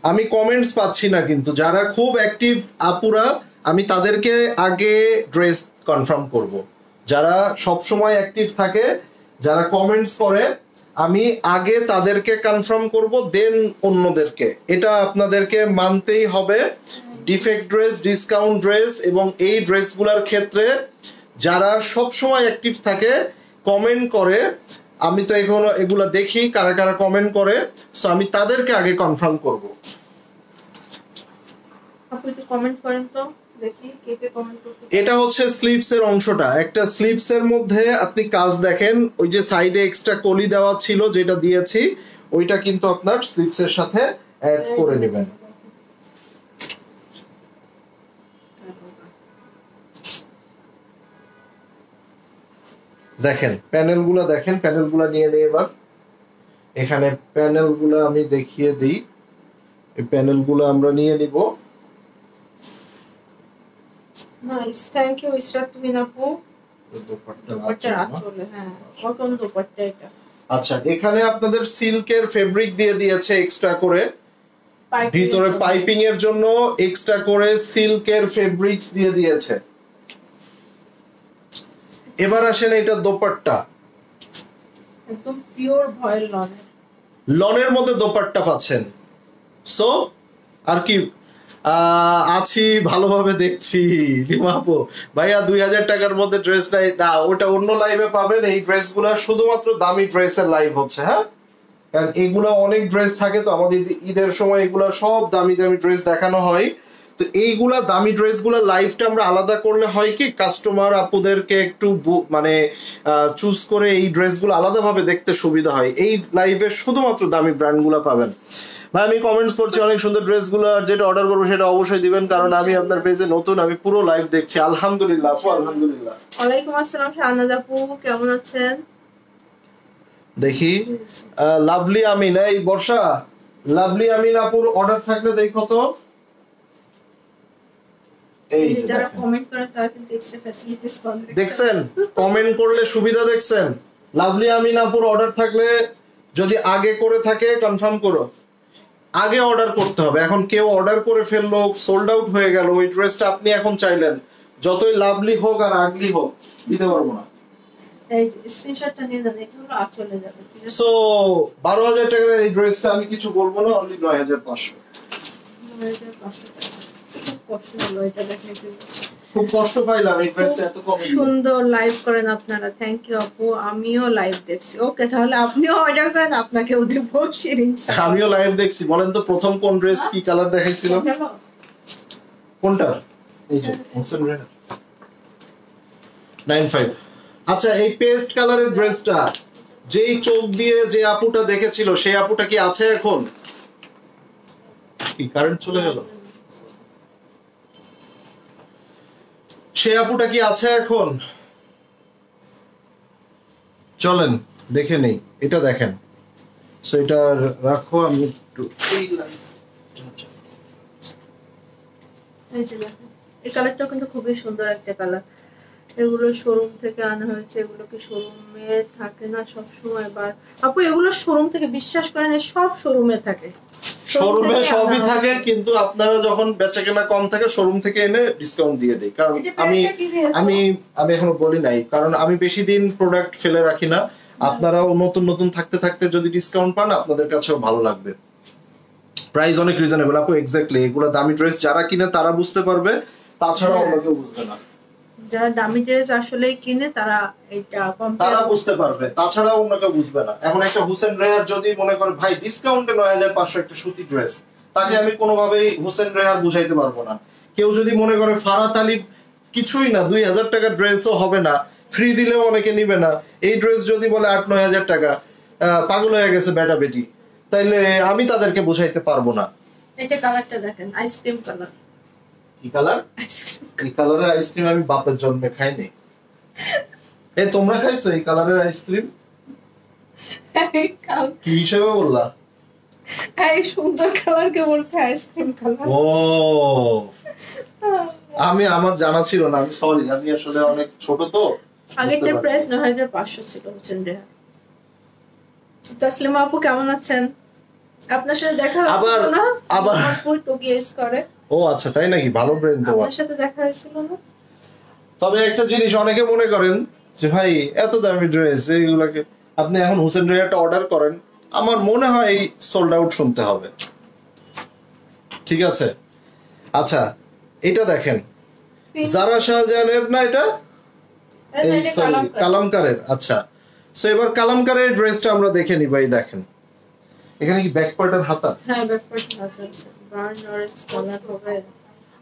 আমি কমেন্টস পাচ্ছি না, কিন্তু যারা খুব অ্যাক্টিভ আপুরা, আমি তাদেরকে আগে ড্রেস কনফার্ম করব। যারা সব সময় অ্যাক্টিভ থাকে, যারা কমেন্টস করে, আমি আগে তাদেরকে কনফার্ম করব, দেন অন্যদেরকে। এটা আপনাদেরকে মানতেই হবে। ডিফেক্ট ড্রেস, ডিসকাউন্ট ড্রেস এবং এই ড্রেসগুলোর ক্ষেত্রে যারা সব সময় অ্যাক্টিভ থাকে, কমেন্ট করে, আমি তো এগুলো দেখি কারা কারা কমেন্ট করে, সো আমি তাদেরকে আগে কনফার্ম করব। আপনি একটু কমেন্ট করেন তো দেখি কে কে কমেন্ট করতে। এটা হচ্ছে স্লিভস এর অংশটা। একটা স্লিভস এর মধ্যে আপনি কাজ দেখেন, ওই যে সাইডে এক্সট্রা কলি দেওয়া ছিল যেটা দিয়েছি, ওইটা কিন্তু আপনার স্লিভস এর সাথে অ্যাড করে নেবেন। দেখেন প্যানেলগুলো, দেখেন প্যানেলগুলো নিয়ে নিয়ে এবার এখানে প্যানেলগুলো আমি দেখিয়ে দিই। এই প্যানেলগুলো আমরা নিয়ে নিব। নাইস, থ্যাংক ইউ ইসরাত তুমিন আপু। দুপাট্টার আঁচলে, হ্যাঁ, কটন দুপাট্টা এটা। আচ্ছা, এখানে আপনাদের সিল্কের ফেব্রিক দিয়ে দিয়েছে এক্সট্রা করে, ভিতরে পাইপিং এর জন্য এক্সট্রা করে সিল্কের ফেব্রিক্স দিয়ে দিয়েছে। এবার আসেন এটা দোপাট্টা, একদম পিওর ভয়েল লনের, লনের মধ্যে দোপাট্টা পাচ্ছেন। সো আর কি, আছি ভালোভাবে দেখছি। লিমাপু ভাইয়া 2,000 টাকার মধ্যে ড্রেস নাই না, ওটা অন্য লাইভে পাবেন। এই ড্রেসগুলো শুধুমাত্র দামি ড্রেসের লাইভ হচ্ছে। হ্যাঁ, কারণ এগুলো অনেক ড্রেস থাকে তো, আমাদের ঈদের সময় এগুলো সব দামি দামি ড্রেস দেখানো হয়। তো এইগুলা দামি ড্রেসগুলো লাইভটা আমরা আলাদা করলে হয় কি, কাস্টমার আপুদেরকে একটু মানে চুজ করে এই ড্রেসগুলো আলাদাভাবে দেখতে সুবিধা হয়। এই লাইভে শুধুমাত্র দামি ব্র্যান্ডগুলো পাবেন। ভাই আমি কমেন্টস করছি অনেক সুন্দর ড্রেসগুলো, আর যেটা অর্ডার করবো সেটা অবশ্যই দিবেন, কারণ আমি আপনার পেজে নতুন, আমি পুরো লাইভ দেখছি। আলহামদুলিল্লাহ আপু, আলহামদুলিল্লাহ। ওয়ালাইকুম আসসালাম শাহনাজ আপু, কেমন আছেন? দেখি লাভলি আমিন, এই বর্ষা, লাভলি আমিন আপুর অর্ডার থাকলে দেখো তো। এই যারা কমেন্ট করে তারা কিন্তু এক্সট্রা ফ্যাসিলিটিস পান, দেখছেন কমেন্ট করলে সুবিধা, দেখছেন। লাভলি আমিন আপুর অর্ডার থাকলে যদি আগে করে থাকে কনফার্ম করো, আগে অর্ডার করতে হবে। এখন কেউ অর্ডার করে ফেললো, সোল্ড আউট হয়ে গেল, ওই ড্রেসটা আপনি এখন চাইলেন, যতই লাভলি হোক আর আগলি হোক, দিতে পারবো না। এই স্ক্রিনশটটা নিয়ে দেন, এটা হলো চলে যাবে, ঠিক আছে? সো 12,000 টাকার এই ড্রেসটা আমি কিছু বলবো না, অনলি 9,500। 9,500 টাকা। খুব কষ্ট হলো এটা দেখে, খুব কষ্ট পাইলাম এই ড্রেসটা এত কমে। সুন্দর লাইভ করেন আপনারা, থ্যাংক ইউ আপু, আমিও লাইভ দেখছি। ওকে, তাহলে আপনিও অর্ডার করেন, আপনাকেও দেব শিরিন। আমিও লাইভ দেখছি। বলেন তো প্রথম কোন ড্রেস কি কালার দেখাইছিলাম? কোনটা? এই যে হোসেন রেহার 95 আচ্ছা, এই পেস্ট কালারের ড্রেসটা যেই চোখ দিয়ে যে আপুটা দেখেছিল সেই আপুটা কি আছে এখন? কি কারেন্ট চলে গেল? সেই আপুটা কি আছে এখন? চলেন দেখে নেই, এটা দেখেন। সো এটা রাখো, আমি একটু এই কালারটা কিন্তু খুবই সুন্দর একটা কালার। এগুলো শোরুম থেকে আনা হয়েছে, এগুলো কি শোরুমে থাকে না সব সময়? আপু এগুলো শোরুম থেকে, বিশ্বাস করেন সব শোরুমে থাকে, শোরুমে সবই থাকে, কিন্তু আপনারা যখন বেচাকেনা কম থাকে শোরুম থেকে এনে ডিসকাউন্ট দিয়ে দেই। কারণ আমি এখনো বলি নাই, কারণ আমি বেশি দিন প্রোডাক্ট ফেলে রাখি না। আপনারাও নতুন নতুন থাকতে থাকতে যদি ডিসকাউন্ট পান আপনাদের কাছেও ভালো লাগবে। প্রাইস অনেক রিজনেবল আপু, এক্স্যাক্টলি। এগুলো দামি ড্রেস যারা কিনে তারা বুঝতে পারবে, তাছাড়া অন্য কেউ বুঝবে না। যারা দামি ড্রেস আসলে কিনে তারা তারা বুঝতে পারবে, তাছাড়া অন্য কেউ বুঝবে না। এখন একটা হুসেন রেহার যদি মনে করে ভাই ডিসকাউন্টে 9500 একটা সুতি ড্রেস, তাকে আমি কোনোভাবেই হুসেন রেহার বুঝাইতে পারবো না। কেউ যদি মনে করে ফারাত আলী কিছুই না, 2000 টাকা ড্রেসও হবে না, ফ্রি দিলেও অনেকে নিবে না, এই ড্রেস যদি বলে 8-9000 টাকা, পাগল হয়ে গেছে বেটা বেটি, তাইলে আমি তাদেরকে বুঝাইতে পারবো না। এটা কালারটা দেখেন, আইসক্রিম কালার। কি কালার? এই কালারের আইসক্রিম আমি বাপের জন্মে খাইনি। এই তোমরা খাইছো এই কালারের আইসক্রিম? কি হিসেবে বললা? এই সুন্দর কালারকে বলতে আইসক্রিম কালার? ও, আমি আমার জানা ছিল না, আমি সরি, আমি আসলে অনেক ছোট তো। আগেরটা প্রাইস 9500 ছিল হোসেন রেহা। তাসলিমা আপু কেমন আছেন? আপনার সাথে দেখা হয়েছিল না? আবার টোকিয়েস করে। ও আচ্ছা, তাই নাকি? ভালো ব্রেন তো। আপনার সাথে দেখা হয়েছিল না? তবে একটা জিনিস অনেকে মনে করেন যে ভাই এত দামি ড্রেস এইগুলাকে আপনি এখন হোসেন রেহাটা অর্ডার করেন, আমার মনে হয় সোল্ড আউট শুনতে হবে। ঠিক আছে, আচ্ছা এটা দেখেন, জারা শাহজাহানের না এটা? এই সরি, কালামকারের। আচ্ছা, সো এবার কালামকারের ড্রেসটা আমরা দেখে নিব। এই দেখেন, এখানে কি ব্যাক পার্টের হাতা? হ্যাঁ, ব্যাক পার্টের হাতা আছে, বার্ন অরেঞ্জ কালার হবে।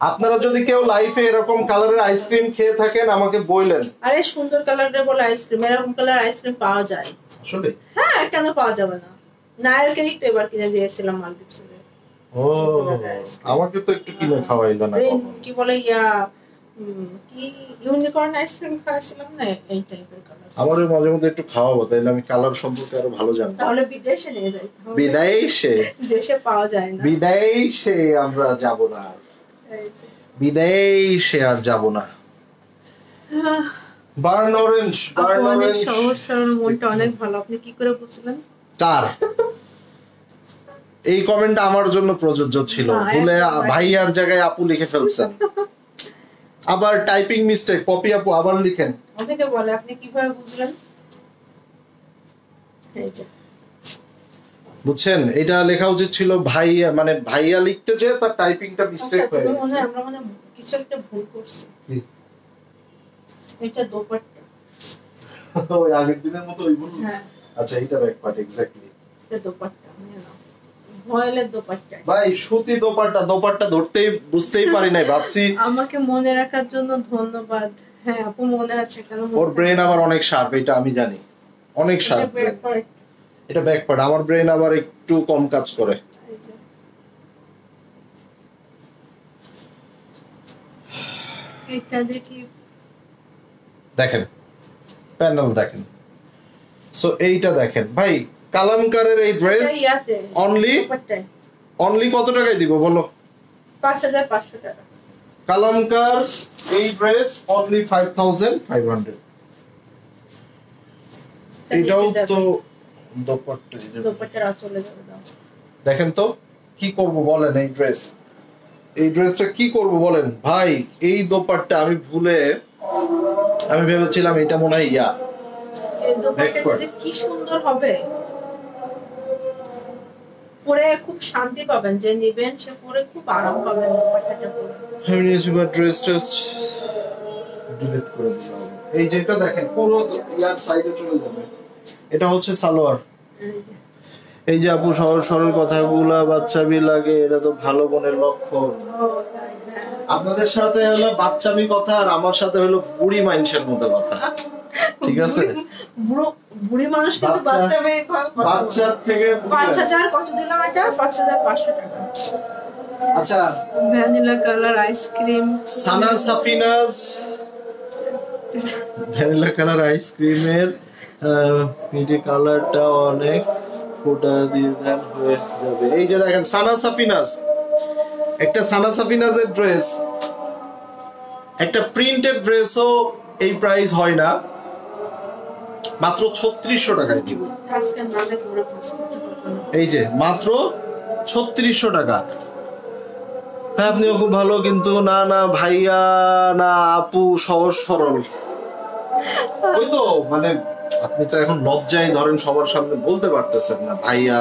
আপনারা যদি কেউ লাইফে এরকম কালারের আইসক্রিম খেয়ে থাকেন আমাকে বললেন। আরে সুন্দর কালারের বলে আইসক্রিম, এরকম কালার আইসক্রিম পাওয়া যায় আসলে? হ্যাঁ, কেন পাওয়া যাবে না? নায়ারকে তো এবার কিনে দিয়েছিলাম মালদ্বীপে। ও, আমাকে তো একটু কিনে খাওয়াইলো না। কি বলে কি ইউনিকর্ন আইসক্রিম খাওয়াছিলাম না, এই টাইপের কালার। আমারও মাঝে মধ্যে একটু খাওয়াবো, তাইলে আমি কালার সম্পর্কে আরো ভালো জানবো। তাহলে বিদেশে নিয়ে যাই। বিদেশে? দেশে পাওয়া যায় না। বিদেশে আমরা যাব না, বিদেশে আর যাব না। Burn orange, burn orange. সহজ সরল, মনটা অনেক ভালো। আপনি কি করে বুঝলেন? কার এই কমেন্টটা আমার জন্য প্রযোজ্য ছিল? ভুলে ভাইয়ার জায়গায় আপু লিখে ফেলছেন। আবার টাইপিং মিস্টেক, পপি আপু আবার লিখেন। আপনাকে বলে, আপনি কিভাবে বুঝলেন? বুঝছেন, এটা লেখা উচিত ছিল ভাইয়া, মানে ভাইয়া লিখতে যে তার টাইপিংটা মিস্টেক হয়ে গেছে। আমরা মানে কিছু একটা ভুল করছি। এটা দোপাট্টা। ওই আগের দিনের মতো ওই ভুল? হ্যাঁ। আচ্ছা, এটা ব্যাক পার্ট, এক্স্যাক্টলি। এটা দোপাট্টা, নিয়ে নাও। ভয়েলের দোপাট্টা। ভাই সুতি দোপাট্টা, দোপাট্টা ধরতেই বুঝতেই পারি নাই, ভাবছি। আমাকে মনে রাখার জন্য ধন্যবাদ। হ্যাঁ আপু, মনে আছে কেন? ওর ব্রেন আবার অনেক শার্প, এটা আমি জানি, অনেক শার্প। এটা ব্যাক পার্ট, আমার ব্রেন আবার একটু কম কাজ করে। এটা দেখি, দেখেন প্যানেল দেখেন। সো এইটা দেখেন ভাই, কালামকারের এই ড্রেস অনলি কত টাকায় দিব বলো? 5500 টাকা। কালামকার এই ড্রেস অনলি 5500। এটাও তো দোপাট্টা, দোপাট্টার চলে যাবে। দেখেন তো কি করব বলেন? এই ড্রেসটা কি করব বলেন ভাই? এই দোপাট্টা আমি ভেবেছিলাম এটা মনে হয় এই দোপাট্টাটা কি সুন্দর হবে, পরে খুব শান্তি পাবেন, যে নেবেন সে পরে খুব আরাম পাবেন দোপাট্টাটা পরে। আমি নিয়েছি বা ড্রেসটা ডিলিট করে দিলাম। এই যেটা দেখেন পুরো সাইডে চলে যাবে, এটা হচ্ছে সালোয়ার। এই যে আপু সরল সরল কথাগুলা বাচ্চাবি লাগে, এটা তো ভালো বোনের লক্ষণ। আপনাদের সাথে হলো বাচ্চামি কথা, আর আমার সাথে হলো বুড়ি মানুষের মতো কথা। ঠিক আছে বুড়ো বুড়ি মানুষ কিন্তু বাচ্চা মেয়ে বাচ্চার থেকে 5000 কত দিলাম এটা 5500 টাকা আচ্ছা ভ্যানিলা কালার আইসক্রিম সানা সাফিনাস ভ্যানিলা কালার আইসক্রিমের মিডি কালারটা অনেক ফোটা দিয়ে দেন হয়ে যাবে এই যে দেখেন সানা সাফিনাস একটা সানা সাফিনাসের ড্রেস একটা প্রিন্টেড ড্রেসও এই প্রাইস হয় না মাত্র 3600 টাকায় দিব আজকে নালে করে পাস করতে পারবো না এই যে মাত্র 3600 টাকা আপনিও খুব ভালো কিন্তু না না ভাইয়া না আপু সহজ সরল ওই তো মানে আপনি তো এখন লজ্জায় ধরেন সবার সামনে বলতে পারতেছেন না ভাইয়া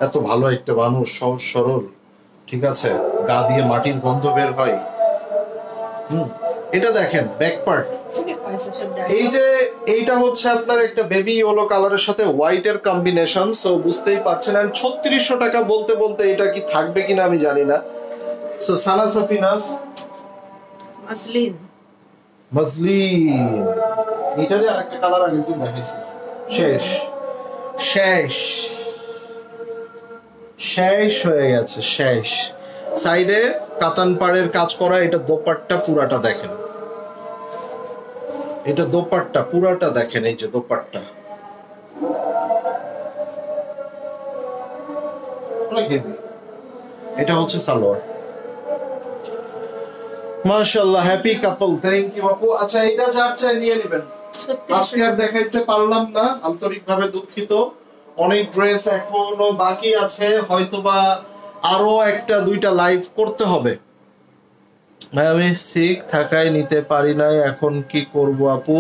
এত ভালো একটা মানুষ সহজ সরল ঠিক আছে গা দিয়ে মাটির গন্ধ বের হয় এটা দেখেন ব্যাক পার্ট এই যে এইটা হচ্ছে আপনার একটা বেবি ইয়েলো কালারের সাথে হোয়াইট এর কম্বিনেশন সো বুঝতেই পারছেন আর 3600 টাকা বলতে বলতে এটা কি থাকবে কিনা আমি জানি না সো সানা সাফিনাস মাসলিন এইটারই আরেকটা কালার আগের দিন দেখাইছি শেষ শেষ শেষ হয়ে গেছে শেষ সাইডে কাতান পাড়ের কাজ করা এটা দোপাট্টা পুরাটা দেখেন এটা দোপাট্টা পুরাটা দেখেন এই যে দোপাট্টা এটা হচ্ছে সালোয়ার মাশাআল্লাহ হ্যাপি কাপল থ্যাংক ইউ আপু আচ্ছা এটা যার চাই নিয়ে নেবেন আজকে আর দেখাইতে পারলাম না আন্তরিকভাবে দুঃখিত অনেক ড্রেস এখনো বাকি আছে হয়তোবা আরো একটা দুইটা লাইভ করতে হবে ভাই আমি সিক থাকায় নিতে পারি নাই এখন কি করব আপু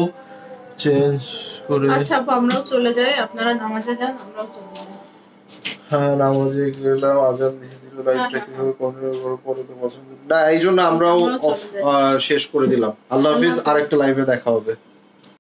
চেঞ্জ করে আচ্ছা আপু আমরাও চলে যাই আপনারা নামাজে যান আমরাও চলে যাই হ্যাঁ নামাজে গেলাম আজান দিয়ে দিল লাইভটা কিভাবে কন্টিনিউ করব পরে তো পছন্দ না এইজন্য আমরাও শেষ করে দিলাম আল্লাহ হাফেজ আরেকটা লাইভে দেখা হবে